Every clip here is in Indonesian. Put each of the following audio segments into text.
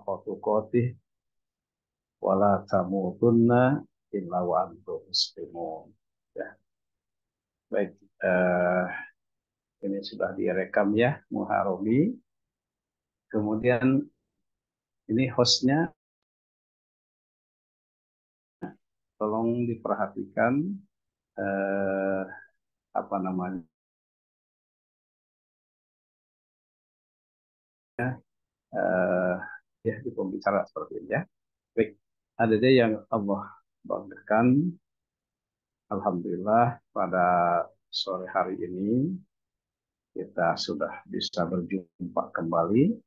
haqqa tuqatih wa la tamutunna illa wa antum muslimun. Ya, baik. Ini sudah direkam ya, Muharami. Kemudian ini hostnya, tolong diperhatikan eh, apa namanya eh, ya di pembicara seperti ini ya. Baik, ada dia yang Allah banggakan. Alhamdulillah pada sore hari ini kita sudah bisa berjumpa kembali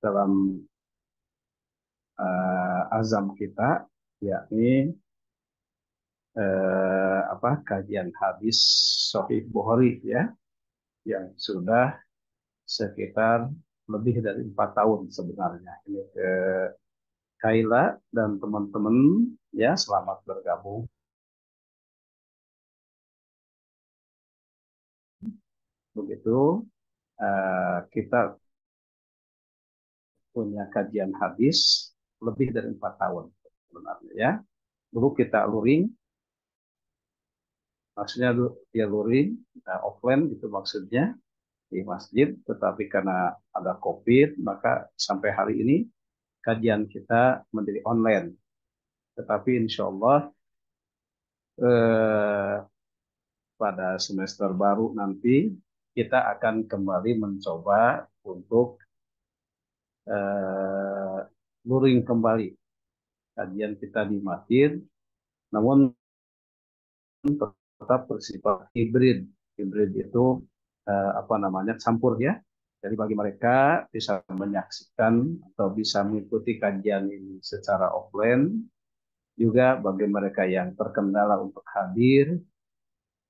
dalam azam kita, yakni kajian hadis Sahih Bukhari ya, yang sudah sekitar lebih dari 4 tahun sebenarnya. Ini ke Kaila dan teman-teman ya, selamat bergabung. Begitu kita punya kajian hadis lebih dari 4 tahun sebenarnya ya. Dulu kita luring, maksudnya dia luring offline itu maksudnya di masjid, tetapi karena ada COVID maka sampai hari ini kajian kita menjadi online. Tetapi insya Allah eh, pada semester baru nanti kita akan kembali mencoba untuk eh, luring kembali kajian kita di masjid, namun tetap bersifat hibrid. Hibrid itu campur ya. Jadi bagi mereka bisa menyaksikan atau bisa mengikuti kajian ini secara offline, juga bagi mereka yang terkendala untuk hadir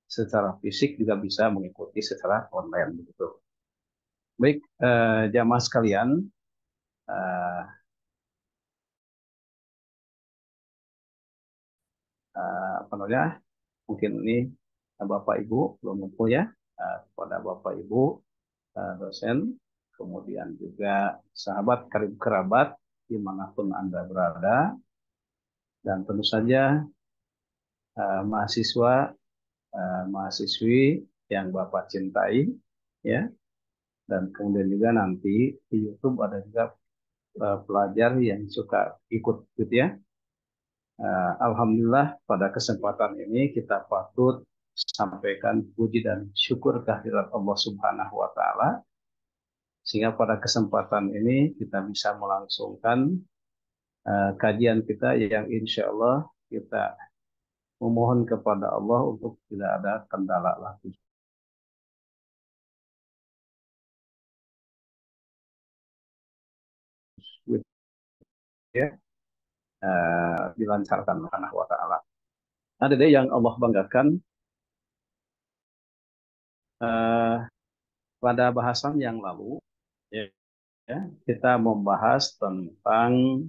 secara fisik juga bisa mengikuti secara online begitu. Baik, jamaah sekalian, eh, apa namanya? Mungkin ini Bapak Ibu belum ngumpul ya, kepada Bapak Ibu dosen, kemudian juga sahabat karib kerabat dimanapun Anda berada, dan tentu saja mahasiswa, mahasiswi yang Bapak cintai, ya, dan kemudian juga nanti di YouTube ada juga pelajar yang suka ikut gitu ya. Alhamdulillah pada kesempatan ini kita patut sampaikan puji dan syukur kehadirat Allah Subhanahu wa taala, sehingga pada kesempatan ini kita bisa melangsungkan kajian kita yang insya Allah kita memohon kepada Allah untuk tidak ada kendala lagi. Ya, dilancarkan Subhanahu wa taala. Ada deh yang Allah banggakan pada bahasan yang lalu ya, kita membahas tentang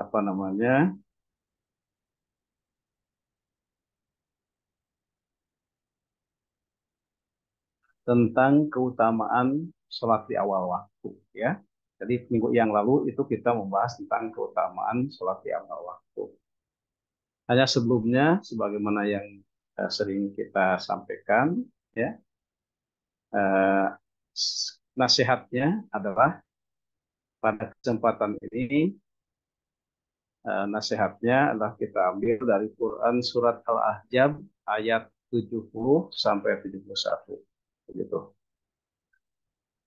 apa namanya tentang keutamaan sholat di awal waktu ya. Jadi minggu yang lalu itu kita membahas tentang keutamaan sholat di awal waktu. Hanya sebelumnya, sebagaimana yang sering kita sampaikan, ya, eh, nasihatnya adalah pada kesempatan ini, nasihatnya adalah kita ambil dari Quran surat Al-Ahzab ayat 70 sampai 71. Begitu.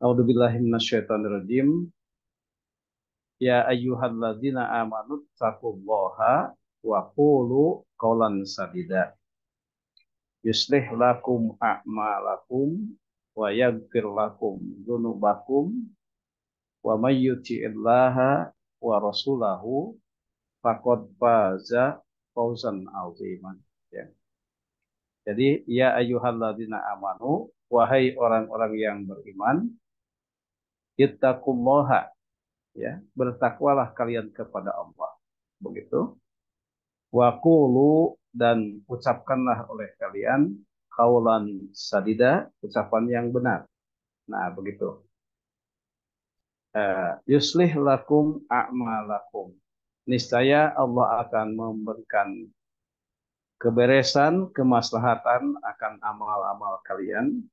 A'udzubillahi minasyaitonirrajim. Ya ayyuhalladzina amanu taqullaha wa qulu qawlan sadida. Yuslih lakum a'malakum wa yaghfir lakum dzunubakum wa may yuti'illaha wa rasulahu faqad faza fawzan 'aziman. Ya. Jadi ya ayyuhalladzina amanu, wahai orang-orang yang beriman, ittaqullaha, ya, bertakwalah kalian kepada Allah. Begitu. Wa qulu, dan ucapkanlah oleh kalian kaulan sadida, ucapan yang benar. Nah, begitu. yuslih lakum a'malakum. Niscaya Allah akan memberikan keberesan, kemaslahatan akan amal-amal kalian.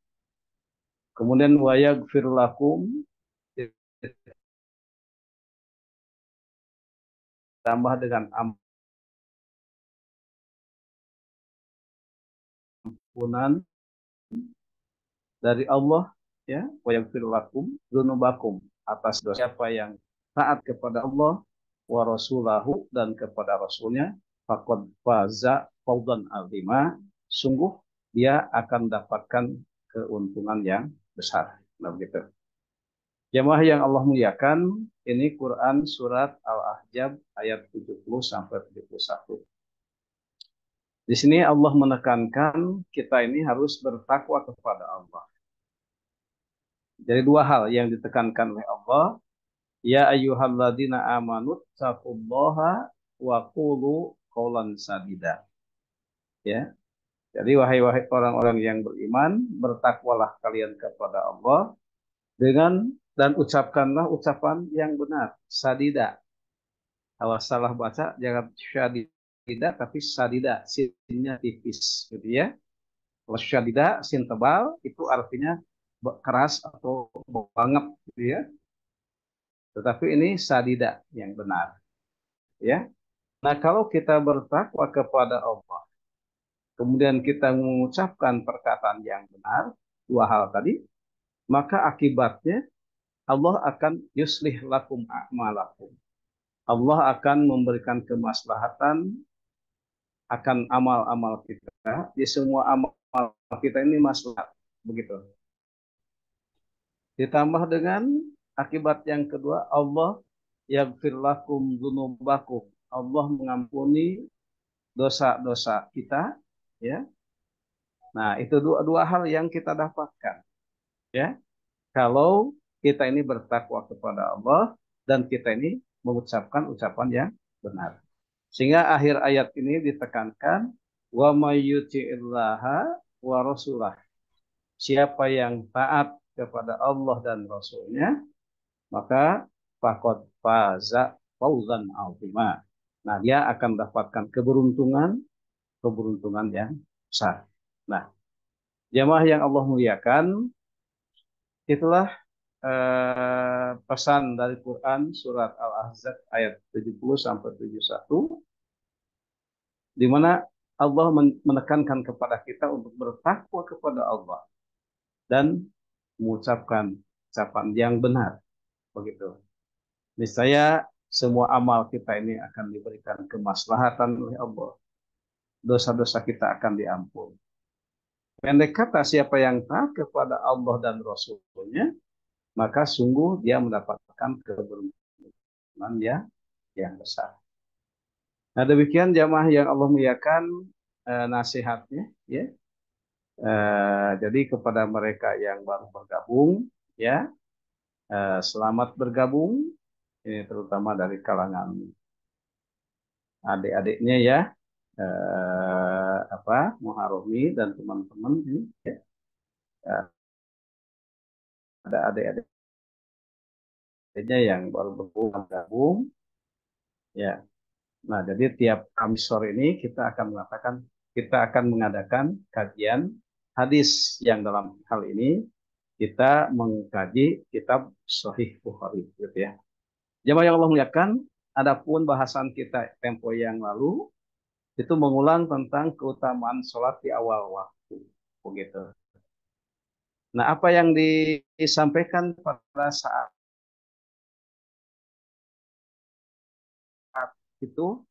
Kemudian wa yaghfir lakum, ditambah dengan ampunan dari Allah, ya, wa yaghfir lakum dzunubakum, atas dosa siapa yang taat kepada Allah wa rasulahu, dan kepada rasulnya, faqad faza fawzan azima, sungguh dia akan dapatkan keuntungan yang besar. Nah, begitu. Jemaah yang Allah muliakan, ini Quran surat Al-Ahzab ayat 70 sampai 71. Di sini Allah menekankan kita ini harus bertakwa kepada Allah. Jadi dua hal yang ditekankan oleh Allah. Ya ayyuhalladzina amanu taqullaha wa qulu qawlan sadida. Ya. Jadi wahai orang-orang yang beriman, bertakwalah kalian kepada Allah dengan dan ucapkanlah ucapan yang benar, sadida. Kalau salah baca jangan syadida tapi sadida, sinnya tipis gitu ya. Kalau syadida sin tebal itu artinya keras atau banget gitu ya. Tetapi ini sadida yang benar ya. Nah, kalau kita bertakwa kepada Allah, kemudian kita mengucapkan perkataan yang benar, dua hal tadi, maka akibatnya Allah akan yuslih lakum a'malakum. Allah akan memberikan kemaslahatan akan amal-amal kita. Di semua amal kita ini maslahat, begitu. Ditambah dengan akibat yang kedua, Allah yaghfir lakum dzunubakum. Allah mengampuni dosa-dosa kita, ya. Nah, itu dua hal yang kita dapatkan, ya. Kalau kita ini bertakwa kepada Allah dan kita ini mengucapkan ucapan yang benar. Sehingga akhir ayat ini ditekankan wa may yuti'illaha wa rasulah. Siapa yang taat kepada Allah dan Rasulnya, maka faqad faza fawzan azima. Nah, dia akan mendapatkan keberuntungan yang besar. Nah, jemaah yang Allah muliakan, itulah pesan dari Quran surat Al-Ahzab ayat 70 sampai 71, di mana Allah menekankan kepada kita untuk bertakwa kepada Allah dan mengucapkan ucapan yang benar, begitu. Niscaya semua amal kita ini akan diberikan kemaslahatan oleh Allah. Dosa-dosa kita akan diampuni. Pendek kata, siapa yang taat kepada Allah dan Rasulnya, maka sungguh dia mendapatkan keberuntungan yang besar. Nah, demikian jamaah yang Allah muliakan nasihatnya, ya. Jadi kepada mereka yang baru bergabung, ya, selamat bergabung, ini terutama dari kalangan adik-adiknya ya, Muharrami dan teman-teman ini, ya. Ada adik-adiknya yang baru bergabung, ya. Nah, jadi tiap Kamis sore ini kita akan mengadakan kajian hadis yang dalam hal ini kita mengkaji kitab Sahih Bukhari, gitu ya. Jemaah yang Allah muliakan, adapun bahasan kita tempo yang lalu itu mengulang tentang keutamaan sholat di awal waktu, begitu. Nah, apa yang disampaikan pada saat itu,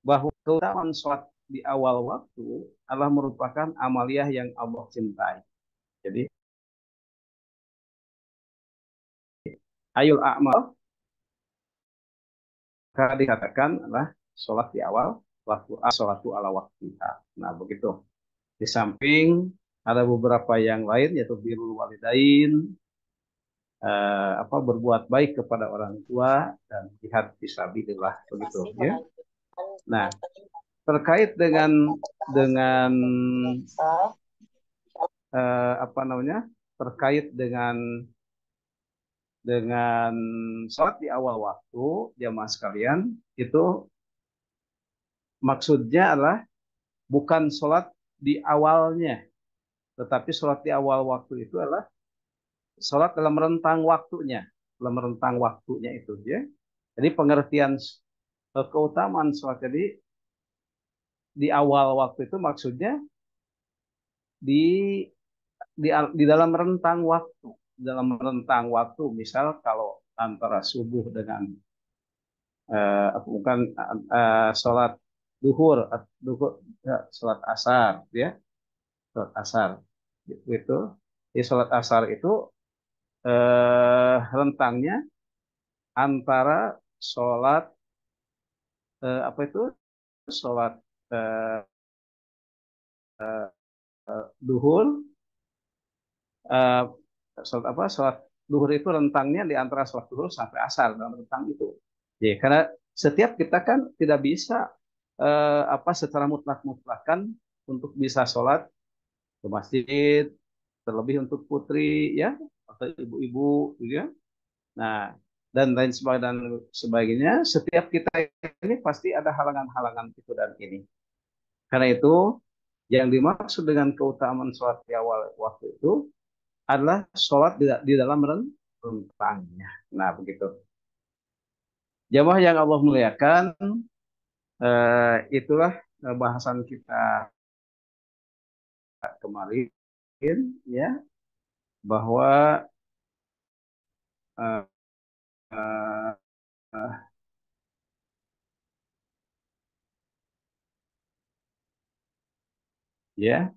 bahwa keutamaan sholat di awal waktu adalah merupakan amaliyah yang Allah cintai. Jadi, ayul a'mal, maka dikatakan adalah sholat di awal waktu, sholatu ala waktiha. Nah, begitu. Di samping ada beberapa yang lain, yaitu birrul walidain, berbuat baik kepada orang tua, dan jihad fisabilillah, begitu ya. Nah, terkait dengan terkait dengan dengan sholat di awal waktu, jamaah sekalian, itu maksudnya adalah bukan sholat di awalnya, tetapi sholat di awal waktu itu adalah sholat dalam rentang waktunya, dalam rentang waktunya itu ya. Jadi pengertian keutamaan sholat jadi di awal waktu itu maksudnya di di dalam rentang waktu, dalam rentang waktu, misal kalau antara subuh dengan bukan sholat duhur, duhur sholat asar, ya, sholat asar, itu, di sholat asar itu rentangnya antara sholat apa itu sholat eh, duhur, eh, sholat apa sholat duhur itu rentangnya di antara sholat duhur sampai asar dalam rentang itu. Ya, karena setiap kita kan tidak bisa apa secara mutlak-mutlakan untuk bisa sholat ke masjid, terlebih untuk putri ya atau ibu-ibu gitu ya. Nah, dan lain sebagainya, setiap kita ini pasti ada halangan-halangan itu dan ini. Karena itu yang dimaksud dengan keutamaan sholat di awal waktu itu adalah sholat di dalam rentangnya. Nah, begitu. Jamaah yang Allah muliakan, itulah bahasan kita kemarin, ya, bahwa uh, uh, ya,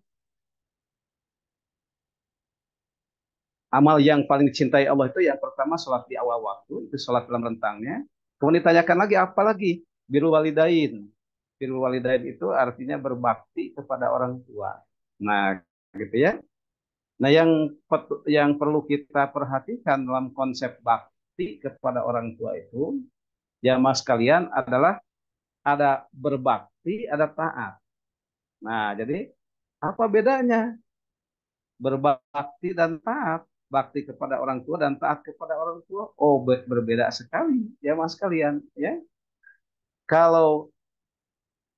amal yang paling dicintai Allah itu yang pertama sholat di awal waktu, itu sholat dalam rentangnya. Kemudian ditanyakan lagi apa lagi? Birrul walidain. Birrul walidain itu artinya berbakti kepada orang tua. Nah, gitu ya. Nah, yang perlu kita perhatikan dalam konsep bakti kepada orang tua itu, ya mas kalian adalah ada berbakti, ada taat. Nah, jadi apa bedanya berbakti dan taat? Bakti kepada orang tua dan taat kepada orang tua, oh berbeda sekali, ya mas kalian. Ya, kalau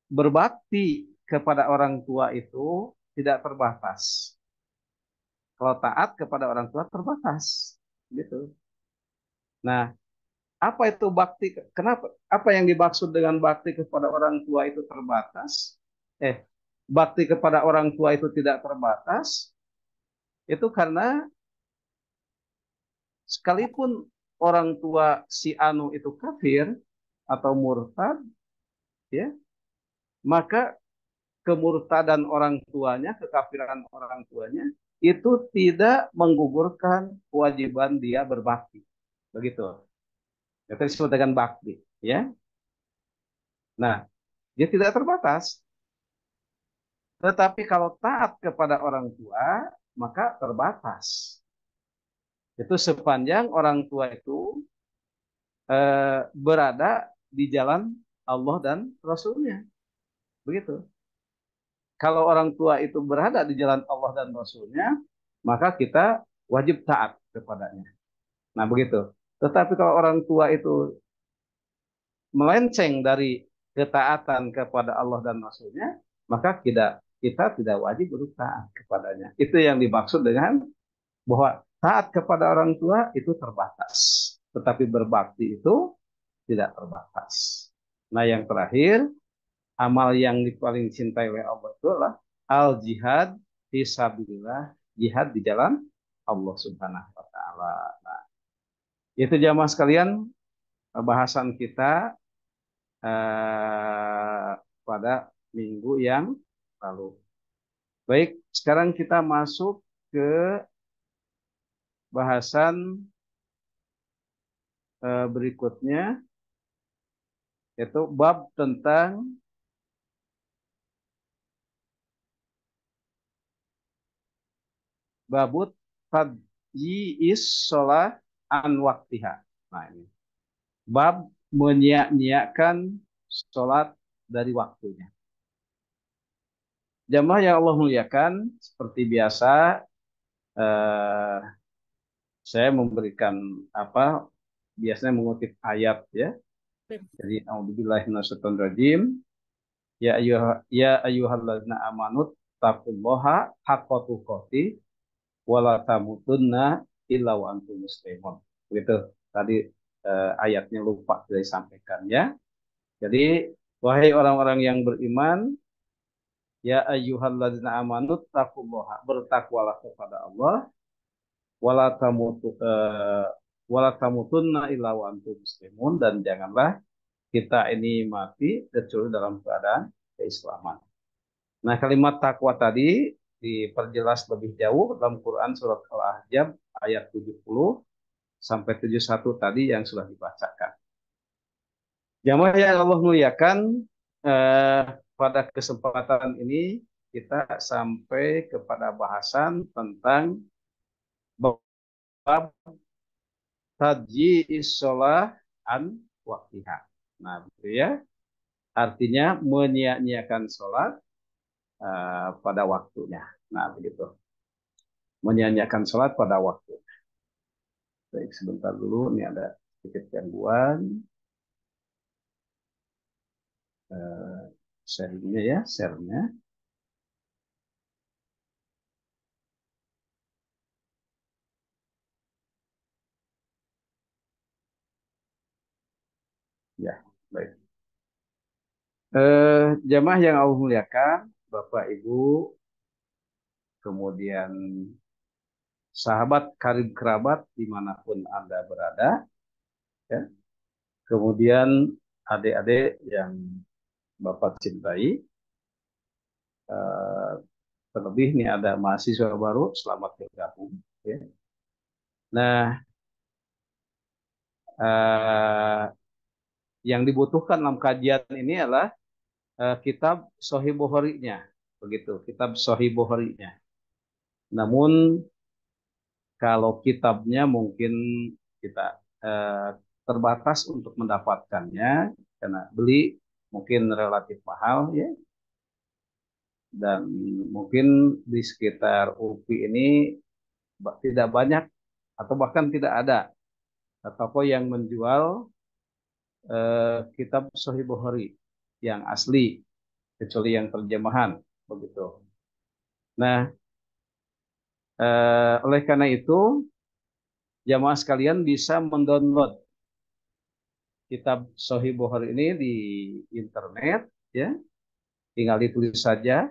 berbakti kepada orang tua itu tidak terbatas. Kalau taat kepada orang tua terbatas, gitu. Nah, apa itu bakti? Kenapa? Apa yang dimaksud dengan bakti kepada orang tua itu terbatas? Bakti kepada orang tua itu tidak terbatas, itu karena sekalipun orang tua si Anu itu kafir atau murtad, ya, maka kemurtadan orang tuanya, kekafiran orang tuanya, itu tidak menggugurkan kewajiban dia berbakti. Begitu. Itu disebut dengan bakti. Ya. Nah, dia tidak terbatas. Tetapi kalau taat kepada orang tua, maka terbatas. Itu sepanjang orang tua itu berada di jalan Allah dan Rasulnya. Begitu. Kalau orang tua itu berada di jalan Allah dan Rasulnya, maka kita wajib taat kepadanya. Nah, begitu. Tetapi kalau orang tua itu melenceng dari ketaatan kepada Allah dan Rasulnya, maka kita tidak wajib untuk taat kepadanya. Itu yang dimaksud dengan bahwa taat kepada orang tua itu terbatas, tetapi berbakti itu tidak terbatas. Nah, yang terakhir, amal yang paling dicintai oleh Allah itu adalah al jihad fisabilillah, jihad di jalan Allah Subhanahu wa taala. Nah, itu jamaah sekalian bahasan kita eh, pada minggu yang lalu. Baik, sekarang kita masuk ke bahasan berikutnya, yaitu bab tentang babut tadyi'is sholat an waktiha. Nah, ini bab menyia-nyiakan sholat dari waktunya. Jamaah yang Allah muliakan, seperti biasa, eh, saya memberikan apa biasanya mengutip ayat ya. Jadi auzubillahi minasyaitonirrajim. Ya ayyuhalladzina amanut taqullaha haqqa tuqatih wa la tamutunna illa wa antum muslimun. Begitu. Tadi ayatnya lupa saya sampaikan ya. Jadi wahai orang-orang yang beriman, ya ayyuhalladzina amanut taqullaha, bertakwalah kepada Allah, wala tamutu wala tamutunna illa wa antum muslimun, dan janganlah kita ini mati kecuali dalam keadaan keislaman. Nah, kalimat takwa tadi diperjelas lebih jauh dalam Quran surat Al-Ahzab ayat 70 sampai 71 tadi yang sudah dibacakan. Jamaah yang Allah muliakan, eh, pada kesempatan ini kita sampai kepada bahasan tentang bab tajyi'is shalah an waktiha. Nah, begitu ya. Artinya menyia-nyiakan sholat pada waktunya. Nah, begitu. Menyia-nyiakan sholat pada waktu. Baik, sebentar dulu. Ini ada sedikit gangguan. Share-nya ya, share-nya. Ya, baik. Jamaah yang Allah muliakan, Bapak Ibu, kemudian sahabat karib kerabat dimanapun Anda berada, ya. Kemudian adik-adik yang Bapak cintai, terlebih nih ada mahasiswa baru, selamat bergabung. Ya. Nah, yang dibutuhkan dalam kajian ini adalah kitab Sahih Bukhari-nya, begitu, kitab Sahih Bukhari-nya. Namun kalau kitabnya mungkin kita terbatas untuk mendapatkannya karena beli mungkin relatif mahal ya, dan mungkin di sekitar UPI ini tidak banyak atau bahkan tidak ada toko yang menjual kitab Sahih Bukhari yang asli kecuali yang terjemahan begitu. Nah, oleh karena itu jamaah sekalian bisa mendownload kitab Sahih Bukhari ini di internet ya. Tinggal ditulis saja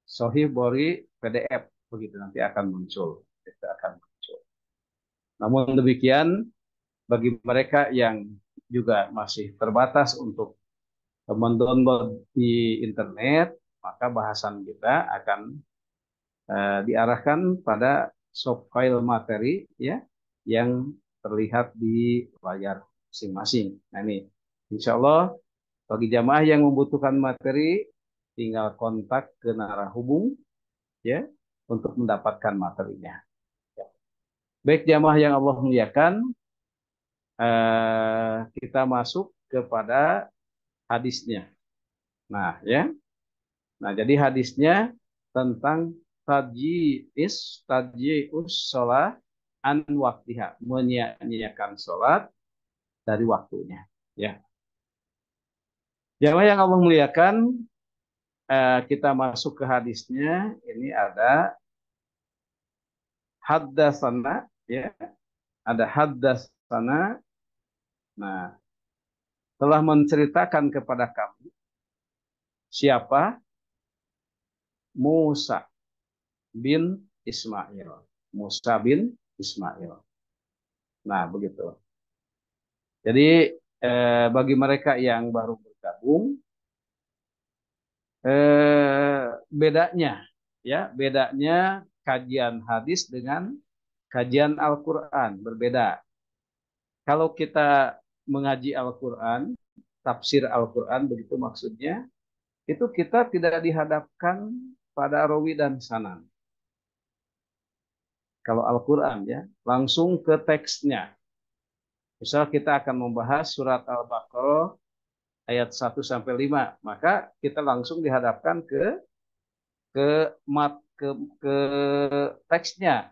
Sahih Bukhari PDF begitu, nanti akan muncul. Itu akan muncul. Namun demikian bagi mereka yang juga masih terbatas untuk mendownload di internet, maka bahasan kita akan diarahkan pada soft file materi ya yang terlihat di layar masing-masing. Nah ini, insya Allah bagi jamaah yang membutuhkan materi, tinggal kontak ke narahubung ya untuk mendapatkan materinya. Ya. Baik jamaah yang Allah muliakan, kita masuk kepada hadisnya. Nah ya, nah jadi hadisnya tentang tajyi'us sholat an waktiha, menyia-nyiakan sholat dari waktunya. Ya, jamaah yang Allah muliakan, kita masuk ke hadisnya. Ini ada haddasana, ya, ada haddasana. Nah, telah menceritakan kepada kami siapa Musa bin Ismail. Musa bin Ismail. Nah, begitu. Jadi bagi mereka yang baru bergabung, bedanya, ya, bedanya kajian hadis dengan kajian Al-Quran berbeda. Kalau kita mengaji Al-Quran, tafsir Al-Quran begitu maksudnya, itu kita tidak dihadapkan pada rawi dan sanad. Kalau Al-Quran ya, langsung ke teksnya. Misal kita akan membahas surat Al-Baqarah ayat 1-5, maka kita langsung dihadapkan ke mat ke teksnya.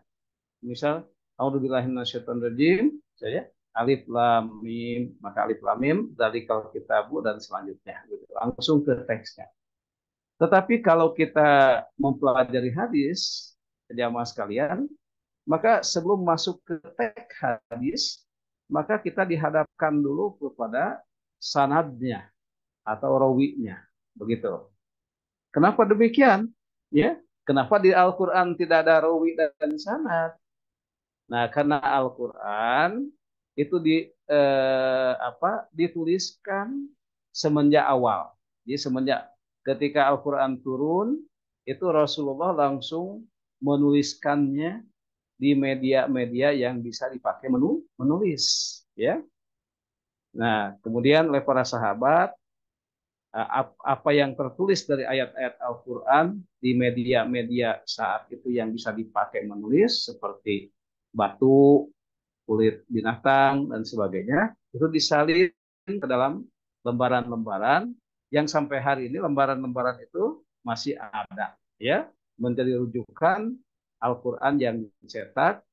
Misal A'udzubillahi minasyaitonirrajim. Saya alif lam mim, maka alif lam mim dzalikal kitabu dan selanjutnya gitu. Langsung ke teksnya. Tetapi kalau kita mempelajari hadis, jamaah sekalian, maka sebelum masuk ke teks hadis, maka kita dihadapkan dulu kepada sanadnya atau rawinya, begitu. Kenapa demikian? Ya, kenapa di Al-Quran tidak ada rawi dan sanad? Nah, karena Al-Quran itu dituliskan semenjak awal. Jadi semenjak ketika Al-Quran turun, itu Rasulullah langsung menuliskannya di media-media yang bisa dipakai menulis. Ya. Nah, kemudian oleh para sahabat, apa yang tertulis dari ayat-ayat Al-Quran di media-media saat itu yang bisa dipakai menulis seperti batu, kulit binatang, dan sebagainya, itu disalin ke dalam lembaran-lembaran yang sampai hari ini lembaran-lembaran itu masih ada, ya, menjadi rujukan Al-Quran yang dicetak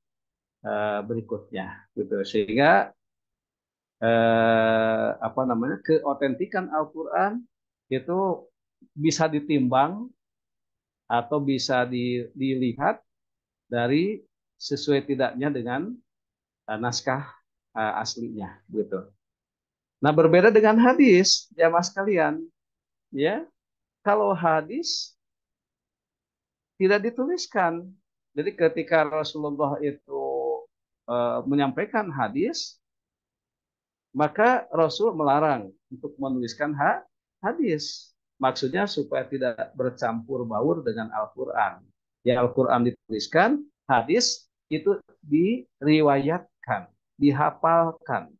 berikutnya, gitu. Sehingga keotentikan Al-Quran itu bisa ditimbang atau bisa dilihat dari sesuai tidaknya dengan naskah aslinya, gitu. Nah, berbeda dengan hadis, ya mas kalian, ya, kalau hadis tidak dituliskan. Jadi ketika Rasulullah itu menyampaikan hadis, maka Rasul melarang untuk menuliskan hadis. Maksudnya supaya tidak bercampur baur dengan Al-Quran. Ya, Al-Quran dituliskan, hadis itu diriwayatkan, dihafalkan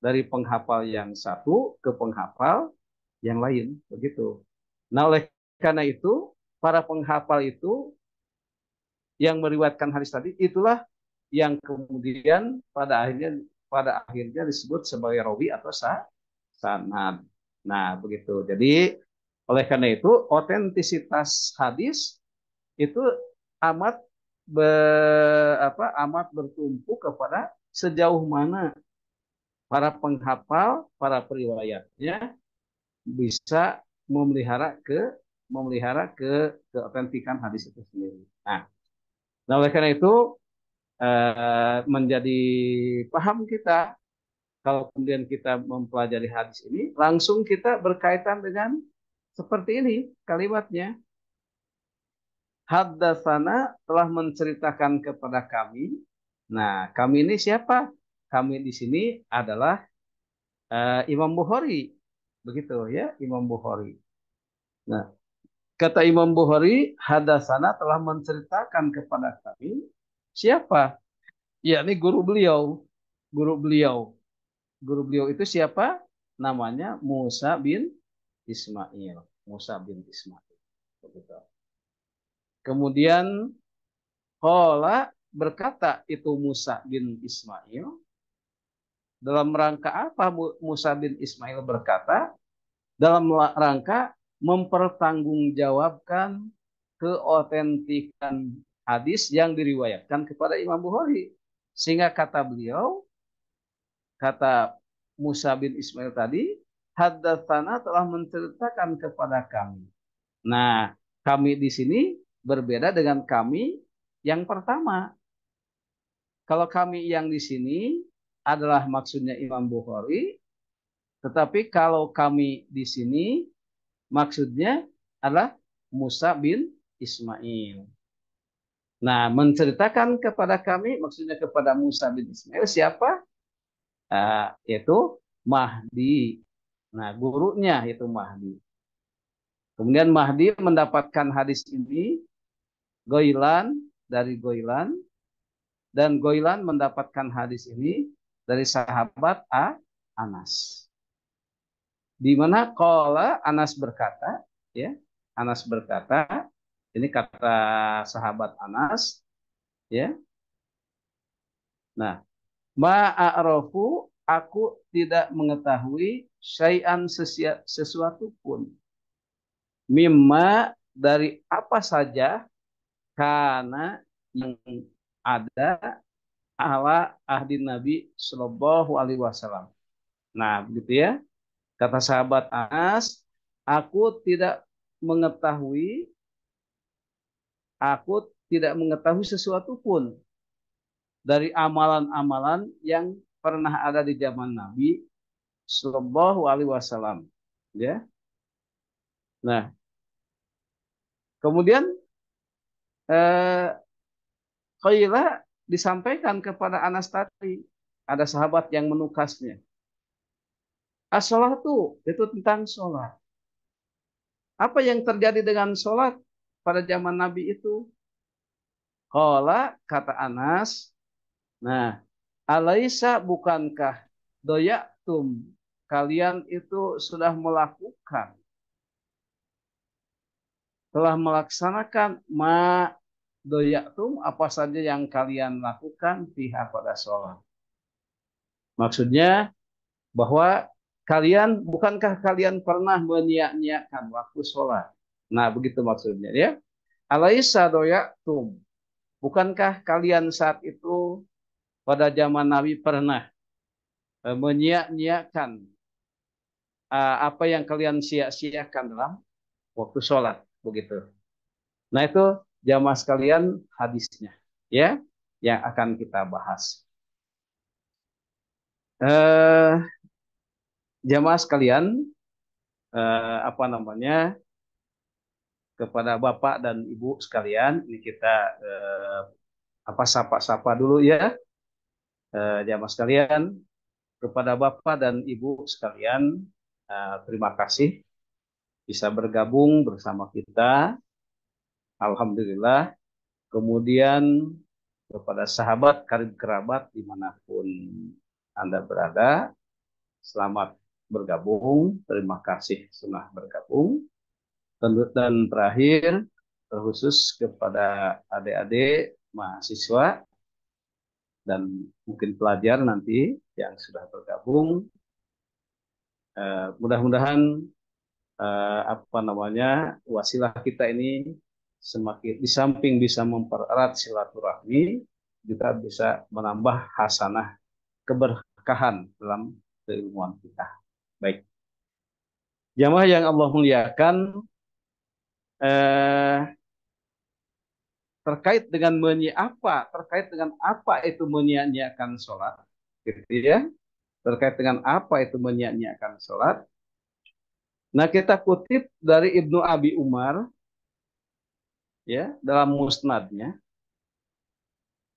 dari penghafal yang satu ke penghafal yang lain, begitu. Nah, oleh karena itu, para penghafal itu yang meriwayatkan hadis tadi, itulah yang kemudian pada akhirnya disebut sebagai rawi atau sanad. Nah, begitu. Jadi oleh karena itu otentisitas hadis itu amat amat bertumpu kepada sejauh mana para penghafal, para periwayatnya bisa memelihara ke keotentikan hadis itu sendiri. Nah, oleh karena itu menjadi paham kita kalau kemudian kita mempelajari hadis ini, langsung kita berkaitan dengan seperti ini kalimatnya. Haddatsana telah menceritakan kepada kami. Nah, kami ini siapa? Kami di sini adalah Imam Bukhari. Begitu ya, Imam Bukhari. Nah, kata Imam Bukhari, haddatsana telah menceritakan kepada kami siapa? Ya, ini guru beliau. Guru beliau. Guru beliau itu siapa? Namanya Musa bin Ismail. Musa bin Ismail. Begitu. Kemudian Qala berkata itu Musa bin Ismail. Dalam rangka apa Musa bin Ismail berkata? Dalam rangka mempertanggungjawabkan keotentikan hadis yang diriwayatkan kepada Imam Bukhari. Sehingga kata beliau, kata Musa bin Ismail tadi, haddatsana telah menceritakan kepada kami. Nah, kami di sini berbeda dengan kami yang pertama. Kalau kami yang di sini adalah maksudnya Imam Bukhari, tetapi kalau kami di sini maksudnya adalah Musa bin Ismail. Nah, menceritakan kepada kami maksudnya kepada Musa bin Ismail siapa? Yaitu Mahdi. Nah, gurunya itu Mahdi. Kemudian Mahdi mendapatkan hadis ini Goilan dari Goilan, dan Goilan mendapatkan hadis ini dari sahabat Anas. Di mana qala Anas berkata, ya, Anas berkata, ini kata sahabat Anas, ya. Nah, ma'arofu aku tidak mengetahui syai'an sesuatu pun mimma dari apa saja karena yang ada ala ahdi Nabi Shallallahu Alaihi Wasallam. Nah, begitu ya. Kata sahabat Anas, aku tidak mengetahui, aku tidak mengetahui sesuatu pun dari amalan-amalan yang pernah ada di zaman Nabi Shallallahu Alaihi Wasallam. Ya, nah kemudian eh, Khailah disampaikan kepada Anas tadi, ada sahabat yang menukasnya. As-sholatu itu tentang sholat. Apa yang terjadi dengan sholat pada zaman Nabi itu? Qala kata Anas, nah, alaisa bukankah doyatum kalian itu sudah melakukan, telah melaksanakan ma doyatum apa saja yang kalian lakukan pihak pada sholat. Maksudnya bahwa kalian, bukankah kalian pernah menyia-nyiakan waktu sholat? Nah, begitu maksudnya ya. Alaisa doyatum, bukankah kalian saat itu pada zaman Nabi pernah menyia-nyiakan apa yang kalian sia-siakan dalam waktu sholat, begitu. Nah, itu jamaah sekalian hadisnya ya yang akan kita bahas. Eh, Jamaah sekalian, apa namanya, kepada Bapak dan Ibu sekalian, ini kita apa sapa-sapa dulu ya, jamaah sekalian, kepada Bapak dan Ibu sekalian, terima kasih bisa bergabung bersama kita. Alhamdulillah. Kemudian kepada sahabat karib kerabat dimanapun Anda berada, selamat bergabung. Terima kasih sudah bergabung. Dan terakhir, terkhusus kepada adik-adik mahasiswa dan mungkin pelajar nanti yang sudah bergabung, mudah-mudahan apa namanya, wasilah kita ini semakin di samping bisa mempererat silaturahmi, juga bisa menambah hasanah keberkahan dalam keilmuan kita. Baik, jamaah yang Allah muliakan, eh, terkait dengan apa itu menyia-nyiakan sholat, gitu ya. Terkait dengan apa itu menyia-nyiakan sholat. Nah, kita kutip dari Ibnu Abi Umar ya dalam musnadnya,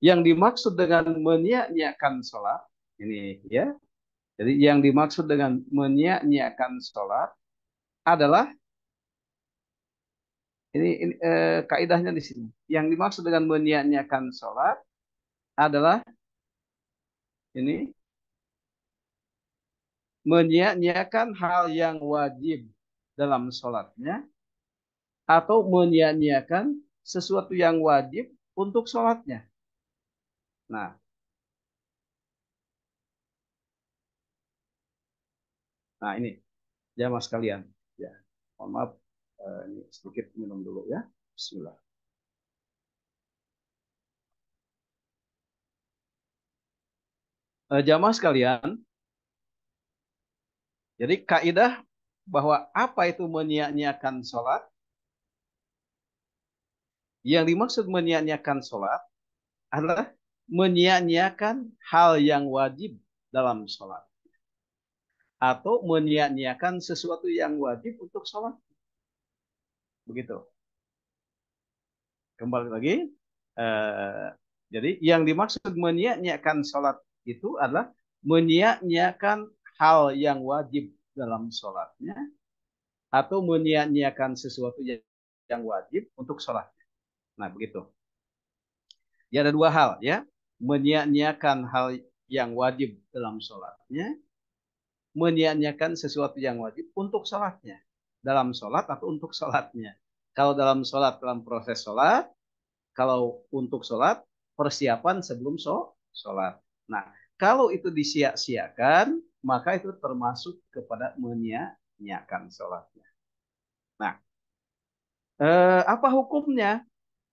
yang dimaksud dengan menyia-nyiakan sholat ini ya. Jadi yang dimaksud dengan menyia-nyiakan sholat adalah ini kaidahnya di sini. Yang dimaksud dengan menyia-nyiakan sholat adalah ini menyia-nyiakan hal yang wajib dalam sholatnya atau menyia-nyiakan sesuatu yang wajib untuk sholatnya. Nah, ini jamaah sekalian. Ya, mohon maaf, ini sedikit minum dulu ya. Bismillah. Jamaah sekalian, jadi kaidah bahwa apa itu menyia-nyiakan sholat? Yang dimaksud menyia-nyiakan sholat adalah menyia-nyiakan hal yang wajib dalam sholat, atau menyia-nyiakan sesuatu yang wajib untuk sholat. Begitu. Kembali lagi. Eh, jadi yang dimaksud menyia-nyiakan sholat itu adalah menyia-nyiakan hal yang wajib dalam sholatnya, atau menyia-nyiakan sesuatu yang wajib untuk sholat. Nah, begitu. Ya, ada dua hal ya. Menyia-nyiakan hal yang wajib dalam sholatnya, menyia-nyiakan sesuatu yang wajib untuk sholatnya. Dalam sholat atau untuk sholatnya. Kalau dalam sholat, dalam proses sholat. Kalau untuk sholat, persiapan sebelum sholat. Nah, kalau itu disia-siakan, maka itu termasuk kepada menyia-nyiakan sholatnya. Nah, apa hukumnya?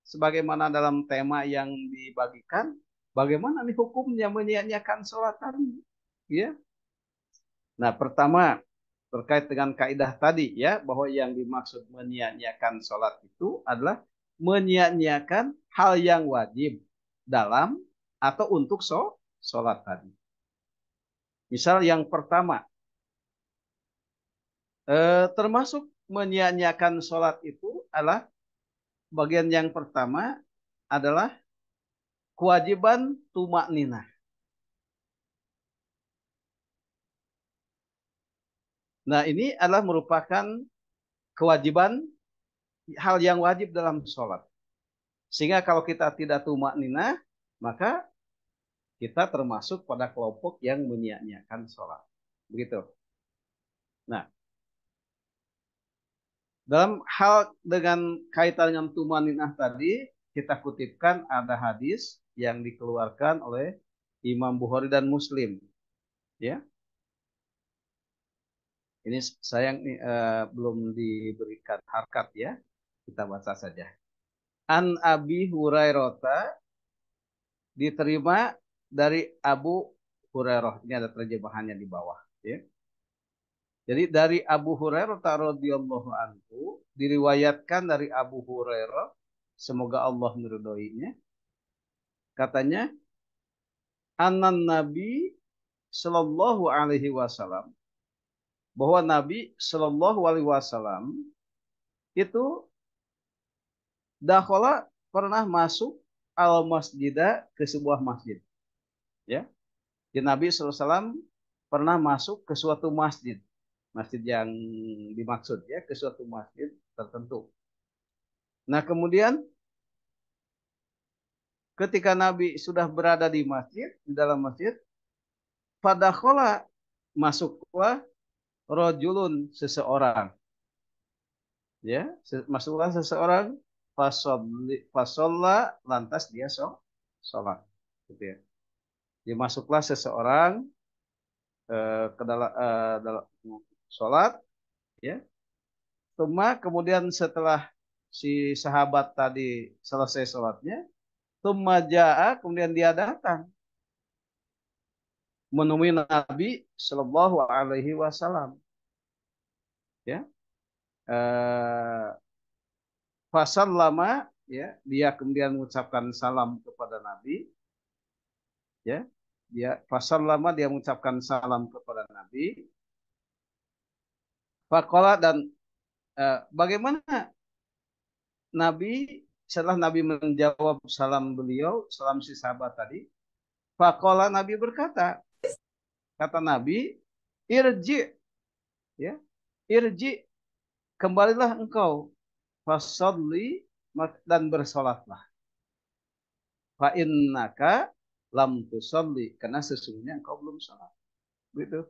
Sebagaimana dalam tema yang dibagikan, bagaimana nih hukumnya menyia-nyiakan sholat tadi? Ya. Nah, pertama terkait dengan kaidah tadi ya, bahwa yang dimaksud menyia-nyiakan sholat itu adalah menyia-nyiakan hal yang wajib dalam atau untuk sholat tadi. Misal yang pertama, termasuk menyia-nyiakan sholat itu adalah bagian yang pertama adalah kewajiban tumak ninah. Nah, ini adalah merupakan kewajiban hal yang wajib dalam sholat. Sehingga kalau kita tidak tumak ninah, maka kita termasuk pada kelompok yang menyia-nyiakan sholat. Begitu. Nah, dalam hal dengan kaitan dengan tumak ninah tadi, kita kutipkan ada hadis yang dikeluarkan oleh Imam Bukhari dan Muslim. Ya, ini sayang belum diberikan harkat ya. Kita baca saja. An Abi Hurairah, diterima dari Abu Hurairah. Ini ada terjemahannya di bawah. Ya. Jadi dari Abu Hurairah radhiyallahu anhu, diriwayatkan dari Abu Hurairah, semoga Allah meridhoinya, katanya, anan Nabi Sallallahu Alaihi Wasallam, bahwa Nabi Sallallahu Alaihi Wasallam itu dakhala, pernah masuk al masjidah, ke sebuah masjid. Ya, jadi Nabi Sallallahu Alaihi Wasallam pernah masuk ke suatu masjid, masjid yang dimaksud ya, ke suatu masjid tertentu. Nah, kemudian ketika Nabi sudah berada di masjid, di dalam masjid, fadakhala, masuklah rojulun, seseorang. Ya, masuklah seseorang, fasolla, lantas dia sholat. Gitu ya. Jadi masuklah seseorang ke dalam sholat, ya. Kemudian setelah si sahabat tadi selesai sholatnya, kemudian dia datang menemui Nabi Shallallahu Alaihi Wasallam. Ya, fasal lama, ya, dia kemudian mengucapkan salam kepada Nabi. Ya, dia fasal lama, dia mengucapkan salam kepada Nabi. Fakola, dan bagaimana Nabi setelah Nabi menjawab salam beliau, salam si sahabat tadi, fakola, Nabi berkata, kata Nabi, irji, ya, irji, kembalilah engkau, fasalli, dan bersolatlah. Fa innaka lam tusalli, karena sesungguhnya engkau belum salat. Gitu.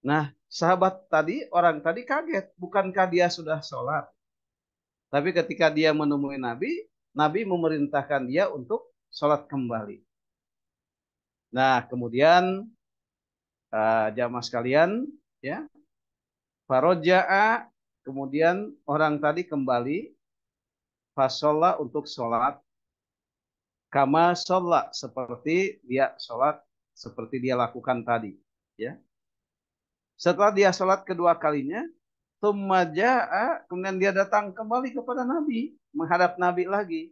Nah, sahabat tadi, orang tadi kaget, bukankah dia sudah sholat? Tapi ketika dia menemui Nabi, Nabi memerintahkan dia untuk sholat kembali. Nah, kemudian jamaah sekalian, ya, faroja'a, kemudian orang tadi kembali, fasolla, untuk sholat, kama sholat, seperti dia sholat, seperti dia lakukan tadi. Ya. Setelah dia sholat kedua kalinya, tumaja'a, kemudian dia datang kembali kepada Nabi, menghadap Nabi lagi.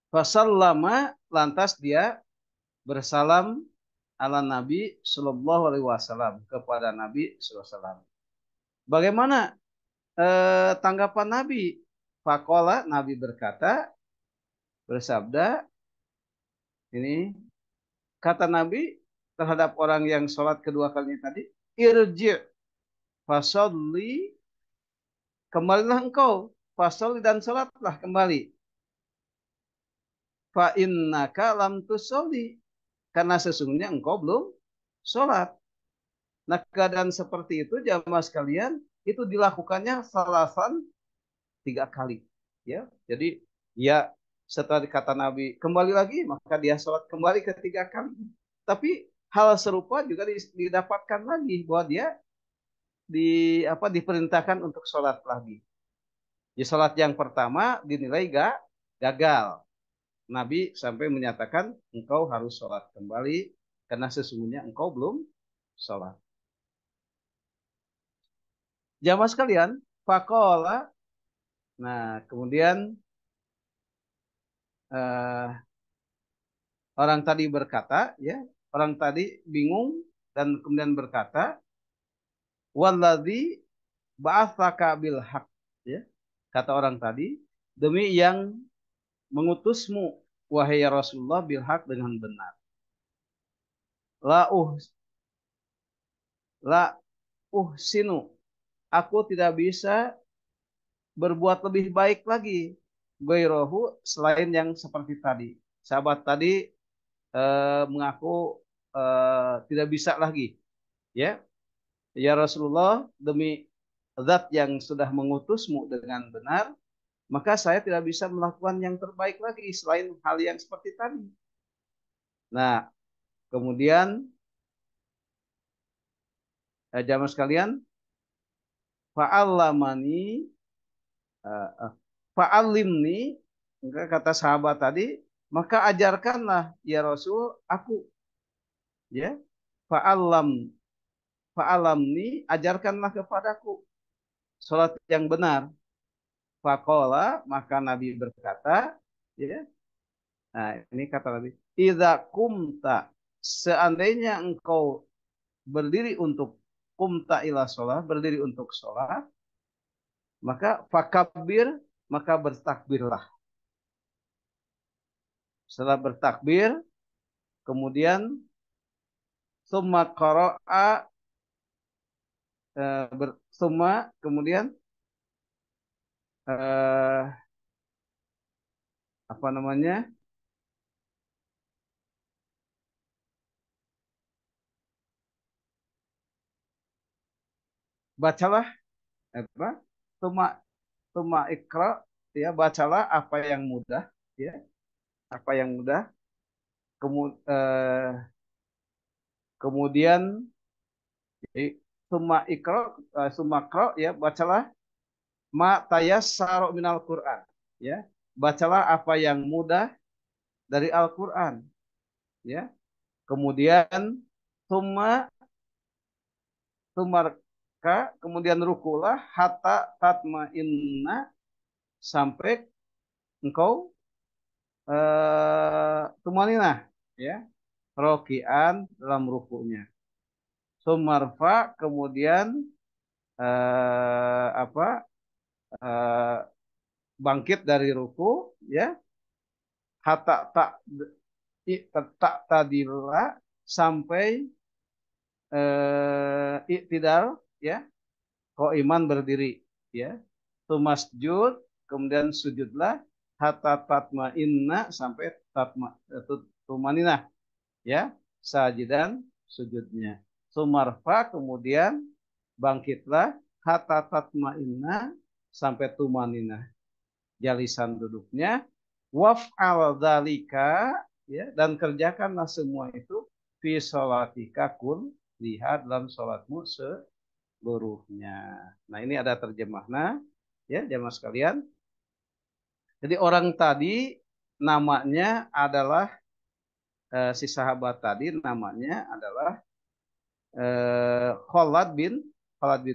Fasallama, lantas dia bersalam ala Nabi Sallallahu Alaihi Wasallam, kepada Nabi Sallallahu Alaihi Wasallam. Bagaimana tanggapan Nabi? Fakola, Nabi berkata, bersabda, ini kata Nabi terhadap orang yang sholat kedua kalinya tadi, irji, fasolli, kembalilah engkau, fasolli, dan sholatlah kembali. Fa innaka lam tusolli, karena sesungguhnya engkau belum sholat. Nah, keadaan seperti itu jamaah sekalian, itu dilakukannya salasan, 3 kali. Ya, jadi ya, setelah kata Nabi kembali lagi, maka dia sholat kembali ketiga kali. Tapi hal serupa juga didapatkan lagi, bahwa dia diperintahkan untuk sholat lagi. Di sholat yang pertama dinilai gagal. Nabi sampai menyatakan engkau harus sholat kembali karena sesungguhnya engkau belum sholat. Jamaah sekalian, faqala, nah kemudian orang tadi berkata, ya, orang tadi bingung dan kemudian berkata, walladzi ba'atsaka bil haq, ya. Kata orang tadi, demi yang mengutusmu wahai Rasulullah bil haq dengan benar. La uh la uhsinu, aku tidak bisa berbuat lebih baik lagi. Gairahu, selain yang seperti tadi. Sahabat tadi mengaku tidak bisa lagi, ya. Ya Rasulullah, demi zat yang sudah mengutusmu dengan benar, maka saya tidak bisa melakukan yang terbaik lagi selain hal yang seperti tadi. Nah, kemudian jamaah sekalian, fa'allamani, fa'allimni, kata sahabat tadi, maka ajarkanlah ya Rasul aku, ya. Fa'allam fa'alamni, ajarkanlah kepadaku salat yang benar. Faqala, maka Nabi berkata, ya. Nah, ini kata Nabi, idza kumta, seandainya engkau berdiri untuk kumta ila sholat, berdiri untuk sholat, maka fakabir, maka bertakbirlah. Setelah bertakbir, kemudian summa qara'a, summa, kemudian apa namanya, bacalah apa, summa summa ikra, ya, bacalah apa yang mudah, ya, apa yang mudah. Kemudian summa ikra, summa ikra, ya, bacalah ma tayassara minal Qur'an, ya, bacalah apa yang mudah dari Al-Qur'an, ya. Kemudian summa sumarka, kemudian rukulah hatta tatma sampai engkau tumaninah, ya, rokian dalam rukunya. Sumarfa, kemudian apa, eh, bangkit dari ruku, ya, hatta tak tadila, sampai iktidal, ya, kok iman berdiri, ya. Tumasjud, kemudian sujudlah hatta tatma inna, sampai tatma tumaninah, ya, sajidan, sujudnya. Sumarfa, kemudian bangkitlah hatta tatma inna, sampai tumaninah, jalisan duduknya. Waf'al dzalika, ya, dan kerjakanlah semua itu fi sholatika, kun, lihat dalam sholatmu seluruhnya. Nah, ini ada terjemahnya, ya, jemaah sekalian. Jadi orang tadi namanya adalah si sahabat tadi namanya adalah Khalad bin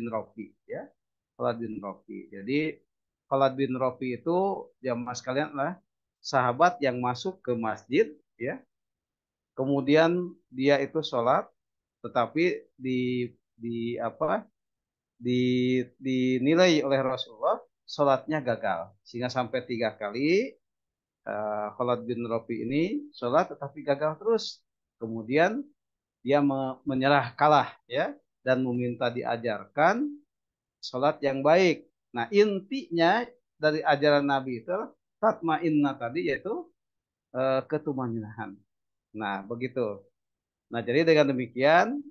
Rafi, ya. Khalad bin Rafi. Jadi Khalad bin Rafi itu jamaah sekalian lah sahabat yang masuk ke masjid, ya. Kemudian dia itu sholat, tetapi di apa, di dinilai oleh Rasulullah sholatnya gagal sehingga sampai 3 kali Khalad bin Rafi ini sholat tetapi gagal terus. Kemudian dia menyerah kalah, ya, dan meminta diajarkan sholat yang baik. Nah, intinya dari ajaran Nabi itu adalah tatmainnah tadi, yaitu ketumaninaan. Nah, begitu. Nah, jadi dengan demikian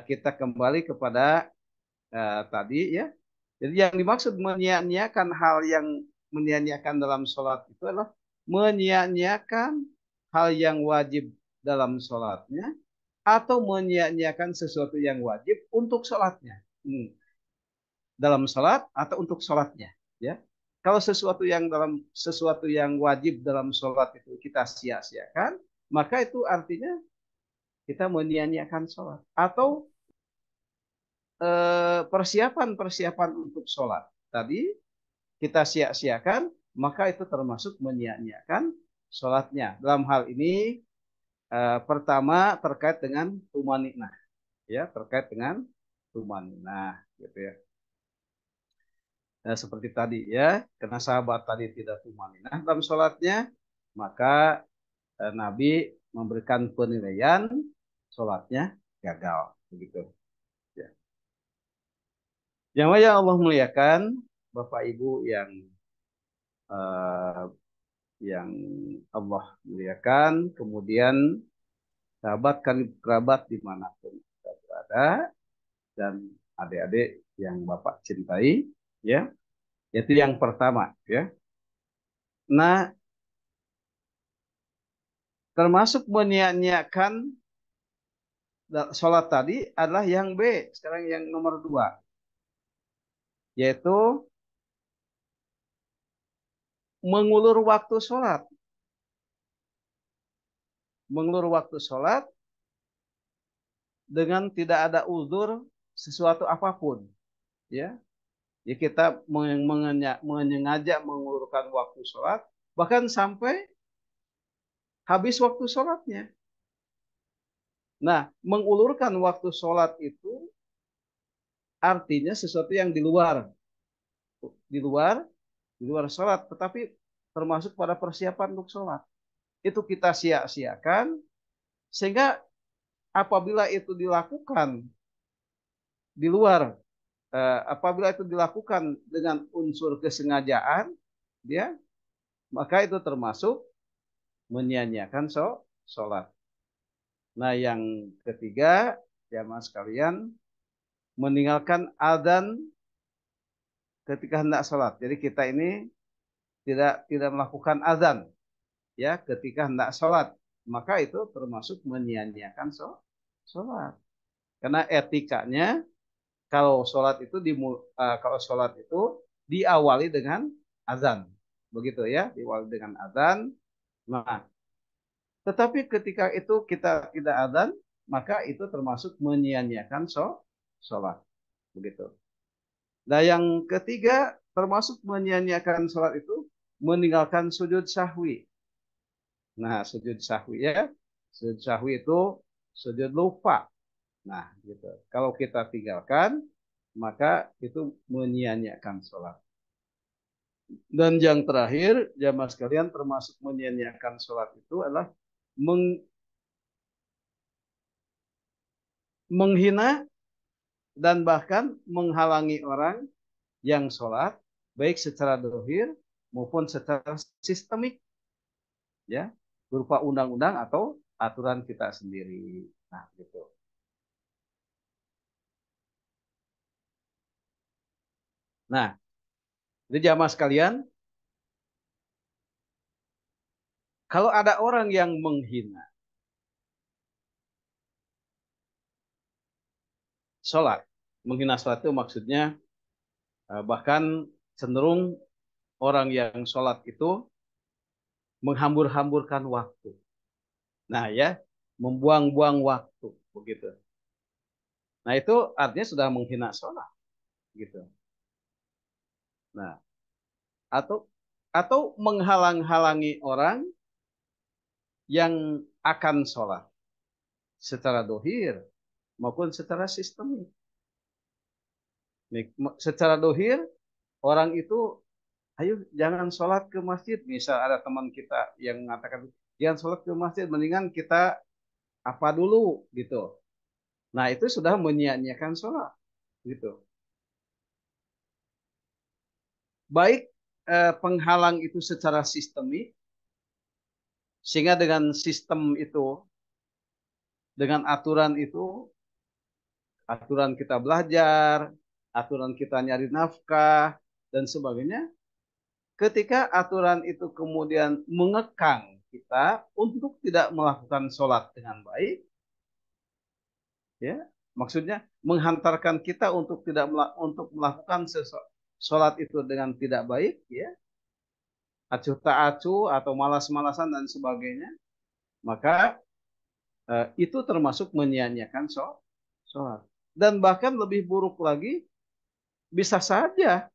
kita kembali kepada tadi, ya. Jadi yang dimaksud menyia-nyiakan hal yang menyia-nyiakan dalam sholat itu adalah menyia-nyiakan hal yang wajib dalam sholatnya atau menyia-nyiakan sesuatu yang wajib untuk sholatnya. Dalam sholat atau untuk sholatnya, ya. kalau sesuatu yang wajib dalam sholat itu kita sia-siakan, maka itu artinya kita menyia-nyiakan sholat. Atau persiapan-persiapan untuk sholat tadi kita sia-siakan, maka itu termasuk menyia-nyiakan sholatnya. Dalam hal ini pertama terkait dengan tumaninah, ya terkait dengan tumaninah, gitu ya. Nah, seperti tadi ya, karena sahabat tadi tidak tumaninah dalam sholatnya, maka Nabi memberikan penilaian sholatnya gagal, begitu. Ya. Yang ya Allah muliakan, Bapak Ibu eh, yang Allah muliakan, kemudian sahabat kerabat dimanapun kita berada, dan adik-adik yang Bapak cintai, ya, itu yang pertama, ya. Nah, termasuk menyia-nyiakan sholat tadi adalah yang B, sekarang yang nomor 2, yaitu mengulur waktu sholat. Mengulur waktu sholat dengan tidak ada uzur sesuatu apapun, ya. Ya kita menyengaja mengulurkan waktu sholat, bahkan sampai habis waktu sholatnya. Nah, mengulurkan waktu sholat itu artinya sesuatu yang di luar, di luar sholat, tetapi termasuk pada persiapan untuk sholat. Itu kita sia-siakan, sehingga apabila itu dilakukan di luar, apabila itu dilakukan dengan unsur kesengajaan, ya, maka itu termasuk menyia-nyiakan sholat. Nah, yang ketiga, jamaah sekalian, meninggalkan adzan ketika hendak sholat. Jadi kita ini tidak melakukan adzan, ya, ketika hendak sholat. Maka itu termasuk menyia-nyiakan sholat. Karena etikanya kalau sholat itu diawali dengan adzan, begitu ya, diawali dengan adzan. Nah, tetapi ketika itu kita tidak adzan, maka itu termasuk menyia-nyiakan sholat. Begitu. Nah, yang ketiga termasuk menyia-nyiakan sholat itu meninggalkan sujud sahwi. Nah, sujud sahwi ya. Sujud sahwi itu sujud lupa. Nah, gitu. Kalau kita tinggalkan, maka itu menyia-nyiakan sholat. Dan yang terakhir, jamaah sekalian, termasuk menyia-nyiakan sholat itu adalah menghina dan bahkan menghalangi orang yang sholat, baik secara dohir maupun secara sistemik, ya, berupa undang-undang atau aturan kita sendiri. Nah, gitu. Nah, jadi jamaah sekalian, kalau ada orang yang menghina sholat, menghina sholat itu maksudnya bahkan cenderung orang yang sholat itu menghambur-hamburkan waktu. Nah, ya, membuang-buang waktu, begitu. Nah, itu artinya sudah menghina sholat, gitu. Nah, atau menghalang-halangi orang yang akan sholat secara dohir maupun secara sistemik. Secara dohir, orang itu, ayo jangan sholat ke masjid. Misal ada teman kita yang mengatakan, jangan sholat ke masjid, mendingan kita apa dulu, gitu. Nah, itu sudah menyia-nyiakan sholat, gitu. Baik penghalang itu secara sistemik, sehingga dengan sistem itu, dengan aturan itu, aturan kita belajar, aturan kita nyari nafkah, dan sebagainya, ketika aturan itu kemudian mengekang kita untuk tidak melakukan sholat dengan baik, ya, maksudnya menghantarkan kita untuk tidak untuk melakukan sholat itu dengan tidak baik, ya, acuh tak acuh atau malas-malasan dan sebagainya, maka itu termasuk menyia-nyiakan sholat. Dan bahkan lebih buruk lagi, bisa saja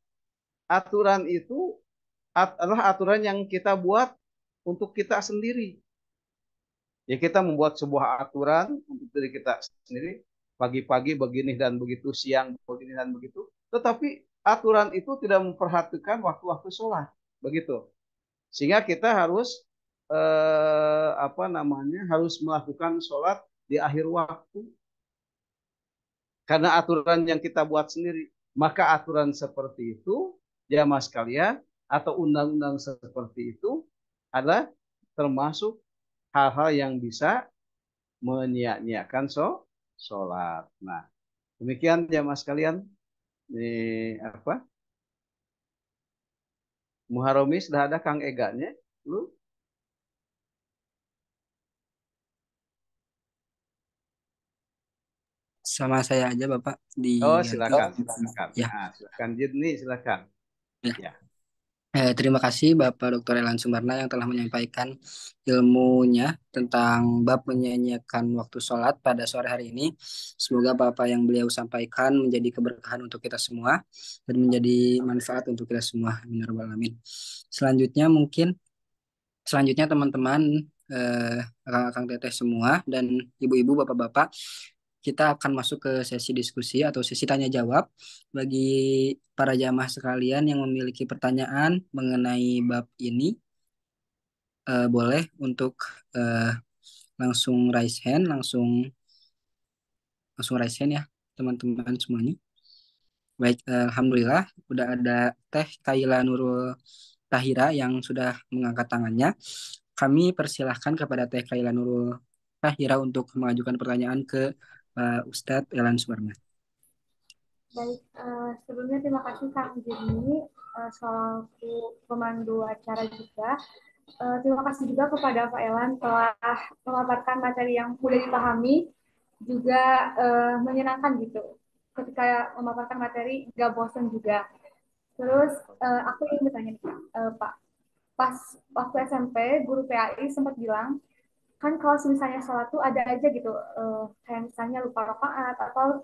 aturan itu adalah aturan yang kita buat untuk kita sendiri. Ya, kita membuat sebuah aturan untuk diri kita sendiri, pagi-pagi begini dan begitu, siang begini dan begitu. Tetapi aturan itu tidak memperhatikan waktu-waktu sholat, begitu. Sehingga kita harus harus melakukan sholat di akhir waktu karena aturan yang kita buat sendiri. Maka aturan seperti itu, jamaah sekalian, atau undang-undang seperti itu adalah termasuk hal-hal yang bisa menyia-nyiakan sholat. Nah, demikian jamaah sekalian. Ini apa? Muharomi sudah ada Kang Eganya? Lu? Sama saya aja Bapak Oh, diganti. silakan, silakan. Ya, Nah, silakan Jidni, silakan. ya. Ya. Terima kasih Bapak Dr. Elan Sumarna yang telah menyampaikan ilmunya tentang bab menyanyiakan waktu sholat pada sore hari ini. Semoga Bapak yang beliau sampaikan menjadi keberkahan untuk kita semua dan menjadi manfaat untuk kita semua. Amin ya rabbal alamin. Selanjutnya mungkin selanjutnya teman-teman, kakak teteh semua dan ibu-ibu bapak-bapak, kita akan masuk ke sesi diskusi atau sesi tanya jawab. Bagi para jamaah sekalian yang memiliki pertanyaan mengenai bab ini, boleh untuk eh, langsung raise hand, langsung langsung raise hand ya teman-teman semuanya. Baik, alhamdulillah udah ada Teh Kaila Nurul Tahira yang sudah mengangkat tangannya. Kami persilahkan kepada Teh Kaila Nurul Tahira untuk mengajukan pertanyaan ke Ustadz Elan Suwarna. Baik, sebelumnya terima kasih Kang Jimmy selaku pemandu acara juga. Terima kasih juga kepada Pak Elan telah memaparkan materi yang mudah dipahami, juga menyenangkan gitu. Ketika memaparkan materi, gak bosan juga. Terus aku ingin bertanya nih, Pak, pas waktu SMP, guru PAI sempat bilang, kan kalau misalnya sholat tuh ada aja gitu, kayak misalnya lupa rakaat atau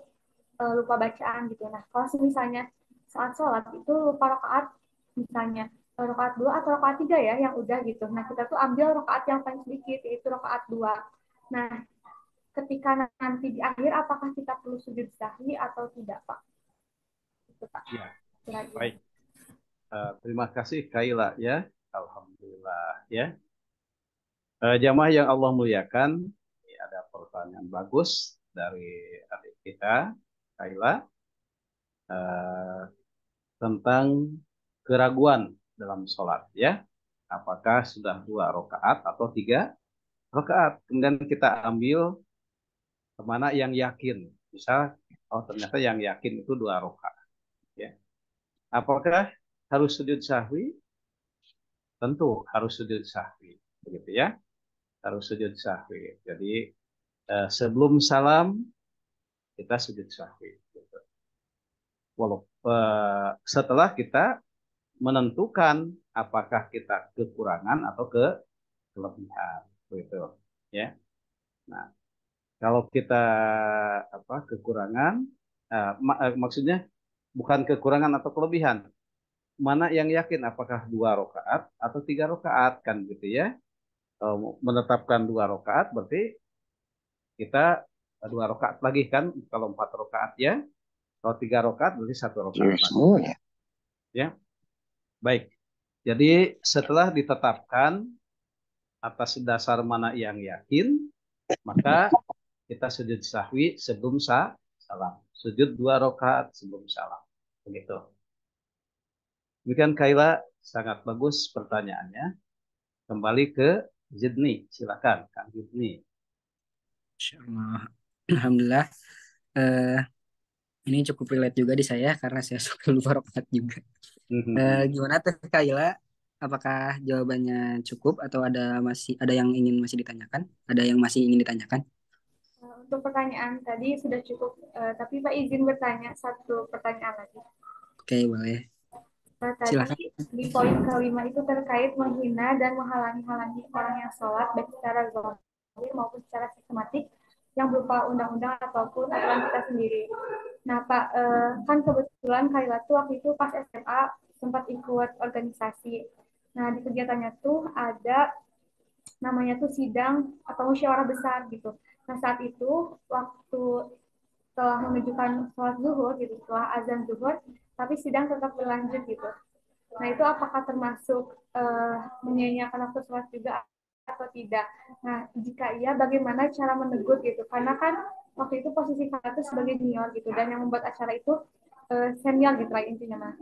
lupa bacaan gitu. Nah, kalau misalnya saat sholat itu lupa rakaat, misalnya rakaat 2 atau rakaat 3 ya yang udah gitu. Nah, kita tuh ambil rakaat yang paling sedikit, yaitu rakaat 2. Nah, ketika nanti di akhir, apakah kita perlu sujud sahwi atau tidak, Pak? Itu, Pak. Ya, Kira-kira. baik. Terima kasih Kaila ya. Alhamdulillah ya. Jamaah yang Allah muliakan, ini ada pertanyaan bagus dari adik kita, Kaila, eh, tentang keraguan dalam sholat ya. Apakah sudah 2 rakaat atau 3 rakaat? Kemudian kita ambil kemana yang yakin. Misal, oh ternyata yang yakin itu 2 rakaat. Ya. Apakah harus sujud sahwi? Tentu harus sujud sahwi, begitu ya. Harus sujud sahwi. Jadi sebelum salam kita sujud sahwi. Gitu. Setelah kita menentukan apakah kita kekurangan atau kelebihan, begitu ya. Nah, kalau kita kekurangan, maksudnya bukan kekurangan atau kelebihan, mana yang yakin apakah 2 rakaat atau 3 rakaat kan gitu ya. Menetapkan 2 rakaat berarti kita 2 rakaat lagi kan, kalau 4 rakaat ya. Kalau 3 rakaat berarti 1 rakaat lagi. Ya, baik. Jadi setelah ditetapkan atas dasar mana yang yakin, maka kita sujud sahwi sebelum salam. Sujud 2 rakaat sebelum salam. Begitu. Demikian Kaila, sangat bagus pertanyaannya. Kembali ke Zidni, silakan Kang Zidni. Insyaallah. Alhamdulillah. Eh, ini cukup relate juga di saya karena saya suka lupa rokat juga. Gimana Teh Kaila? Apakah jawabannya cukup atau ada yang ingin masih ditanyakan? Ada yang masih ingin ditanyakan? Untuk pertanyaan tadi sudah cukup, tapi Pak izin bertanya satu pertanyaan lagi. Oke, boleh. Nah, Silakan. tadi di poin kelima itu terkait menghina dan menghalangi-halangi orang yang sholat baik secara zahir maupun secara sistematik yang berupa undang-undang ataupun aturan kita sendiri. Nah, Pak, kan kebetulan Kaila tuh waktu itu pas SMA sempat ikut organisasi. Nah, di kegiatannya tuh ada namanya tuh sidang atau musyawarah besar gitu. Nah, saat itu waktu setelah menunjukkan sholat zuhur gitu, setelah azan zuhur, tapi sidang tetap berlanjut gitu. Nah, itu apakah termasuk menyia-nyiakan waktu sholat juga atau tidak? Nah, jika iya, bagaimana cara menegur gitu? Karena kan waktu itu posisi kakak itu sebagai junior gitu, dan yang membuat acara itu senior gitu lah intinya. Nah,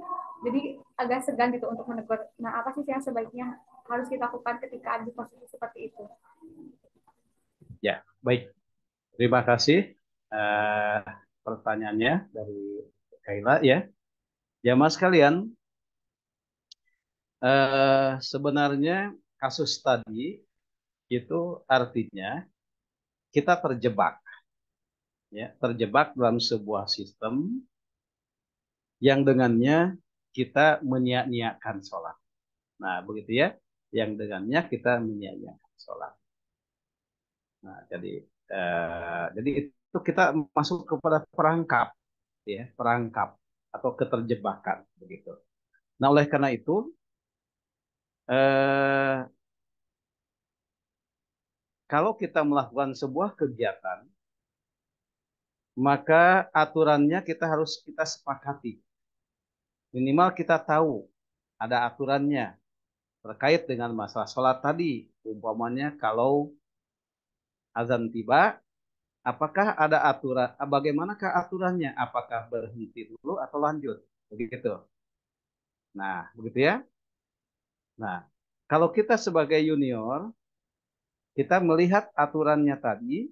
jadi agak segan gitu untuk menegur. Nah, apa sih yang sebaiknya harus kita lakukan ketika ada di posisi seperti itu? Ya, baik. Terima kasih eh, pertanyaannya dari Kaila ya. Ya, Mas kalian, sebenarnya kasus tadi itu artinya kita terjebak, ya, terjebak dalam sebuah sistem yang dengannya kita menyia-nyiakan sholat. Nah, begitu ya, yang dengannya kita menyia-nyiakan sholat. Nah, jadi itu kita masuk kepada perangkap, ya, perangkap atau keterjebakan begitu. Nah, oleh karena itu, eh, kalau kita melakukan sebuah kegiatan, maka aturannya kita sepakati. Minimal kita tahu ada aturannya terkait dengan masalah sholat tadi. Umpamanya kalau azan tiba, apakah ada aturan? Bagaimanakah aturannya? Apakah berhenti dulu atau lanjut? Begitu. Nah, begitu ya. Nah, kalau kita sebagai junior, kita melihat aturannya tadi,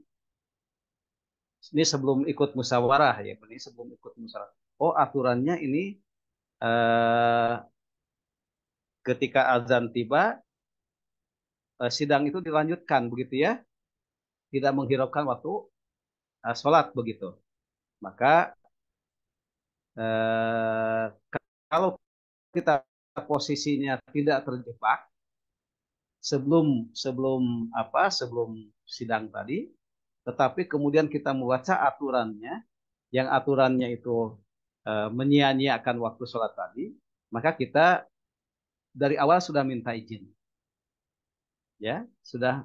ini sebelum ikut musyawarah ya, ini sebelum ikut musyawarah. Oh, aturannya ini eh, ketika azan tiba, sidang itu dilanjutkan begitu ya, tidak menghiraukan waktu sholat begitu. Maka eh, kalau kita posisinya tidak terjebak sebelum sebelum sebelum sidang tadi, tetapi kemudian kita membaca aturannya, yang aturannya itu menyia-nyiakan waktu sholat tadi, maka kita dari awal sudah minta izin, ya, sudah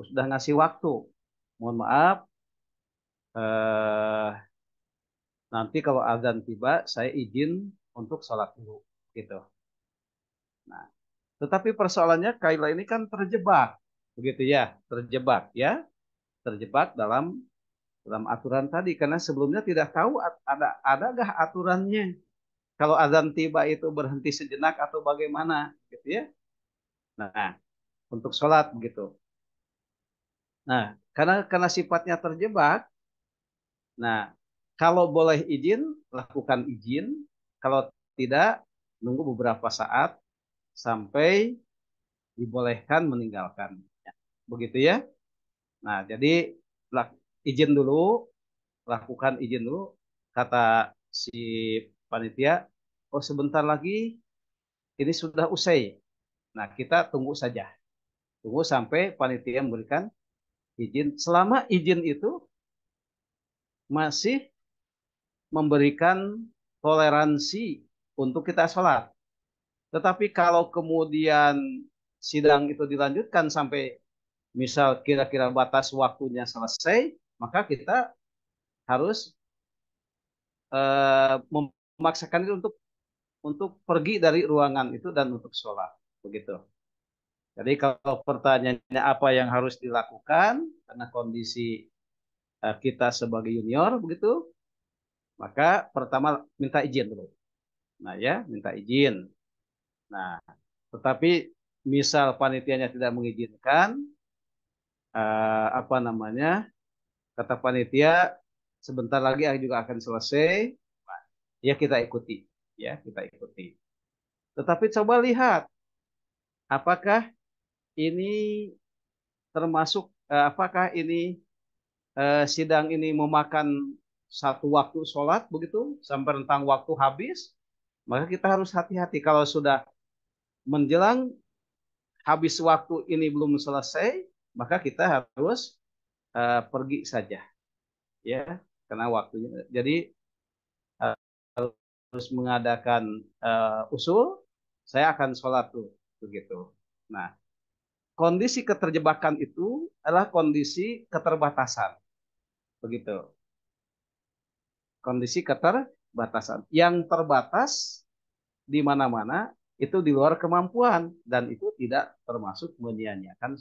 ngasih waktu. Mohon maaf, eh, nanti kalau azan tiba, saya izin untuk sholat dulu, gitu. Nah, tetapi persoalannya Kaila ini kan terjebak, begitu ya, terjebak ya, terjebak dalam aturan tadi karena sebelumnya tidak tahu adakah aturannya. Kalau azan tiba itu berhenti sejenak atau bagaimana, gitu ya. Nah, untuk sholat begitu. Nah, karena sifatnya terjebak, nah kalau boleh izin lakukan izin, kalau tidak nunggu beberapa saat sampai dibolehkan meninggalkan. Begitu ya. Nah, jadi izin dulu, lakukan izin dulu, kata si panitia, oh sebentar lagi ini sudah usai. Nah, kita tunggu saja. Tunggu sampai panitia memberikan izin. Selama izin itu masih memberikan toleransi untuk kita sholat. Tetapi kalau kemudian sidang itu dilanjutkan sampai misal kira-kira batas waktunya selesai, maka kita harus memaksakan itu untuk pergi dari ruangan itu dan untuk sholat. Begitu. Jadi kalau pertanyaannya apa yang harus dilakukan karena kondisi kita sebagai junior begitu, maka pertama minta izin dulu. Nah ya, minta izin. Nah, tetapi misal panitianya tidak mengizinkan, apa namanya, kata panitia sebentar lagi juga akan selesai, ya kita ikuti, ya kita ikuti. Tetapi coba lihat apakah ini termasuk apakah ini sidang ini memakan satu waktu sholat begitu sampai rentang waktu habis, Maka kita harus hati-hati kalau sudah menjelang habis waktu ini belum selesai, maka kita harus pergi saja, ya, karena waktunya. Jadi harus mengadakan usul, saya akan sholat tuh, begitu. Nah, kondisi keterjebakan itu adalah kondisi keterbatasan, begitu. Kondisi keterbatasan yang terbatas di mana-mana itu di luar kemampuan dan itu tidak termasuk menyia-nyiakan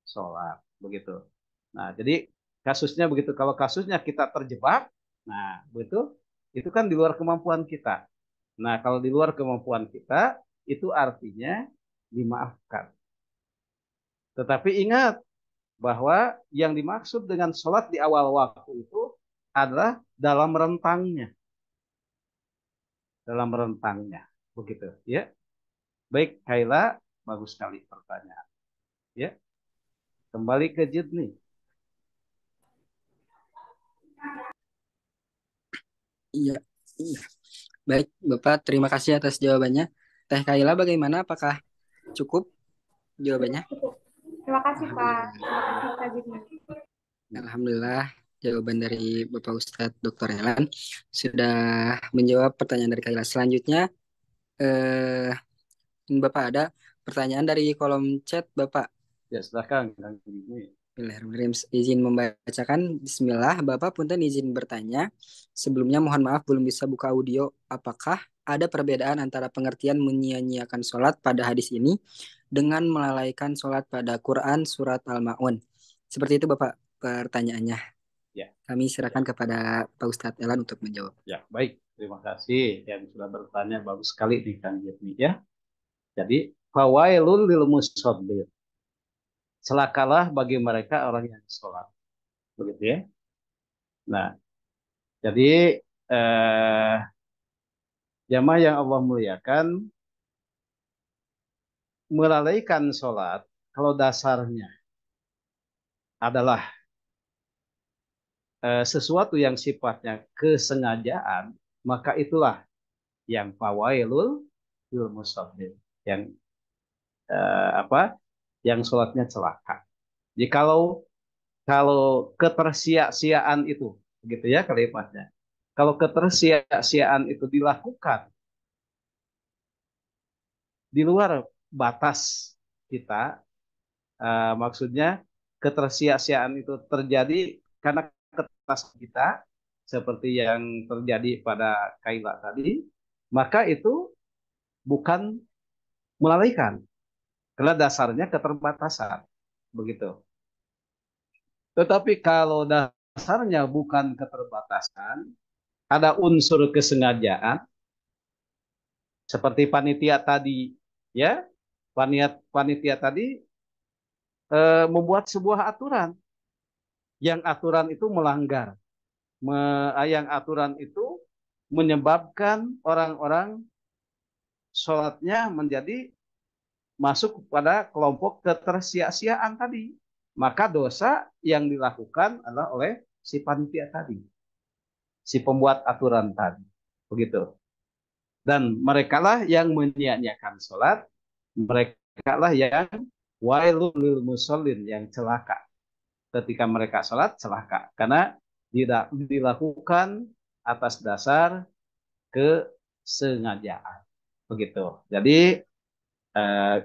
sholat, begitu. Nah, jadi kasusnya begitu. Kalau kasusnya kita terjebak, nah begitu, itu kan di luar kemampuan kita. Nah, kalau di luar kemampuan kita, itu artinya dimaafkan. Tetapi ingat bahwa yang dimaksud dengan sholat di awal waktu itu adalah dalam rentangnya. Dalam rentangnya. Begitu, ya. Baik, Kaila, bagus sekali pertanyaan. Ya, kembali ke Jidni. Iya, iya. Baik, Bapak, terima kasih atas jawabannya. Teh Kaila, bagaimana? Apakah cukup jawabannya? Cukup. Terima kasih, Pak. Alhamdulillah. Terima kasih, Kak Jimmy. Alhamdulillah, jawaban dari Bapak Ustadz Dr. Elan sudah menjawab pertanyaan dari Kaila. Selanjutnya, eh, Bapak ada pertanyaan dari kolom chat, Bapak. Ya, silakan, Kang Jidni. Bismillahirrahmanirrahim. Izin membacakan. Bismillah, Bapak punten izin bertanya. Sebelumnya mohon maaf belum bisa buka audio. Apakah ada perbedaan antara pengertian menyia-nyiakan sholat pada hadis ini dengan melalaikan sholat pada Quran surat Al-Ma'un? Seperti itu Bapak pertanyaannya. Ya. Kami serahkan kepada Pak Ustadz Elan untuk menjawab. Ya, baik. Terima kasih yang sudah bertanya. Bagus sekali nih, Kang Jidni, ya. Jadi, fawailul lil musallin. Celakalah bagi mereka orang yang sholat. Begitu, ya. Nah, jadi jamaah yang Allah muliakan, melalaikan sholat, kalau dasarnya adalah sesuatu yang sifatnya kesengajaan, maka itulah yang fawailul lil musallin, yang apa? Yang sholatnya celaka. Jadi kalau ketersia-siaan itu, begitu ya kalimatnya. Kalau ketersia-siaan itu dilakukan di luar batas kita, maksudnya ketersia-siaan itu terjadi karena keterbatasan kita, seperti yang terjadi pada Kaila tadi, maka itu bukan melalaikan, karena dasarnya keterbatasan, begitu. Tetapi kalau dasarnya bukan keterbatasan, ada unsur kesengajaan, seperti panitia tadi, ya, panitia tadi membuat sebuah aturan, yang aturan itu melanggar, yang aturan itu menyebabkan orang-orang sholatnya menjadi masuk pada kelompok ketersia-siaan tadi. Maka dosa yang dilakukan adalah oleh si panitia tadi, si pembuat aturan tadi. Begitu. Dan merekalah yang menyia-nyiakan sholat, merekalah yang wailul lil musallin, yang celaka. Ketika mereka sholat, celaka. Karena tidak dilakukan atas dasar kesengajaan. Begitu. Jadi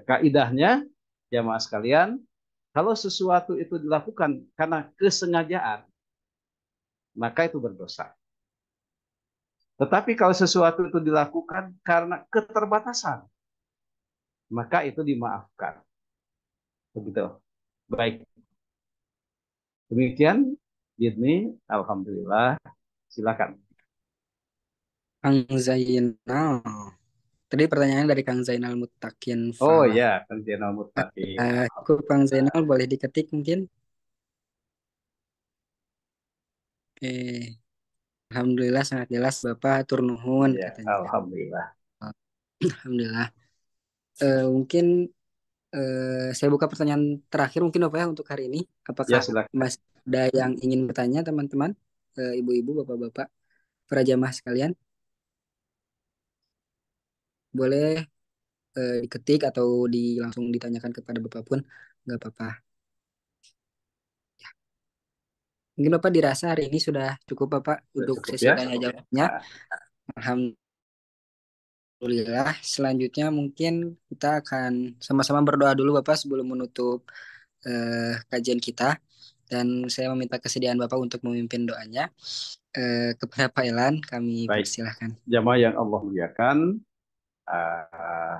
kaidahnya, jamaah sekalian, kalau sesuatu itu dilakukan karena kesengajaan, maka itu berdosa. Tetapi kalau sesuatu itu dilakukan karena keterbatasan, maka itu dimaafkan. Begitu. Baik. Demikian, Yidni, alhamdulillah. Silakan. Kang Zainal. Tadi pertanyaan dari Kang Zainal Mutakin Oh Falah. ya, Kang Zainal Mutakin. Cukup Kang Zainal, boleh diketik mungkin? Oke. Alhamdulillah sangat jelas Bapak, atur nuhun Ya, katanya. alhamdulillah. Alhamdulillah. Mungkin saya buka pertanyaan terakhir mungkin Bapak ya untuk hari ini. Ya, Apakah silakan. masih ada yang ingin bertanya teman-teman, ibu-ibu, bapak-bapak, para jamaah sekalian? boleh diketik atau langsung ditanyakan kepada Bapak pun nggak apa-apa. Mungkin Bapak dirasa hari ini sudah cukup Bapak Sudah untuk cukup sesi ya. tanya jawabnya. Nah, Alhamdulillah. Selanjutnya mungkin kita akan sama-sama berdoa dulu Bapak sebelum menutup kajian kita. Dan saya meminta kesediaan Bapak untuk memimpin doanya. Kepada Pak Elan, kami baik, persilahkan. jamaah yang Allah muliakan, uh,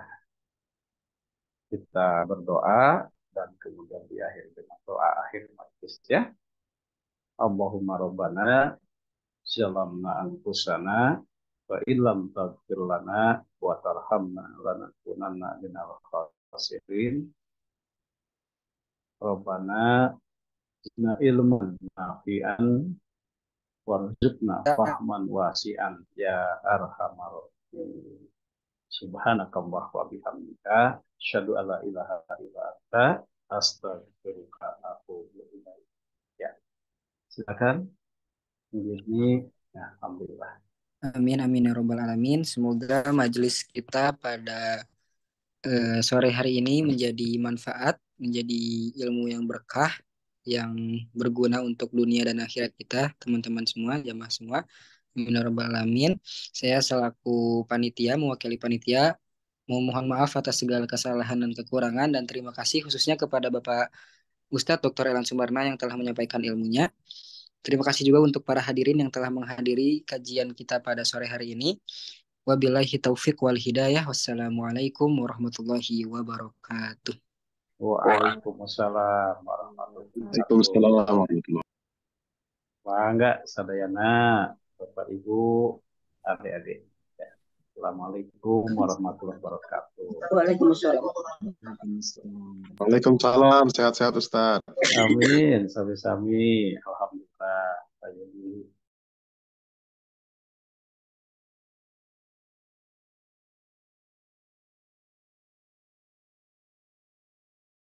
kita berdoa dan kemudian diakhiri dengan doa akhir majlis ya. Allahumma rabbana zalamna anfusana wa illam taghfir lana wa tarhamna lanakunanna minal khasirin. Rabbana zidna ilman nafi'an warzuqna fahman wasi'an ya arhamar rahimin. Subhanakallah wa bihamdika asyhadu an la ilaha illa anta astaghfiruka wa atubu ilaik. Ya, silakan. Ini ya, alhamdulillah. Amin, amin ya robbal alamin. Semoga majelis kita pada sore hari ini menjadi manfaat, menjadi ilmu yang berkah, yang berguna untuk dunia dan akhirat kita, teman-teman semua, jamaah semua. Amin ya robbal alamin. Saya selaku panitia, mewakili panitia, mohon maaf atas segala kesalahan dan kekurangan, dan terima kasih khususnya kepada Bapak Ustadz Dr. Elan Sumarna yang telah menyampaikan ilmunya. Terima kasih juga untuk para hadirin yang telah menghadiri kajian kita pada sore hari ini. Wabillahi taufiq wal hidayah. Wassalamualaikum warahmatullahi wabarakatuh. Waalaikumsalam warahmatullahi Waalaikumsalam wabarakatuh. warahmatullahi Mangga sadayana Bapak Ibu, adik-adik. Ya. Assalamualaikum warahmatullahi wabarakatuh. Waalaikumsalam. Waalaikumsalam. Sehat-sehat Ustaz. Amin, sami-sami. Alhamdulillah.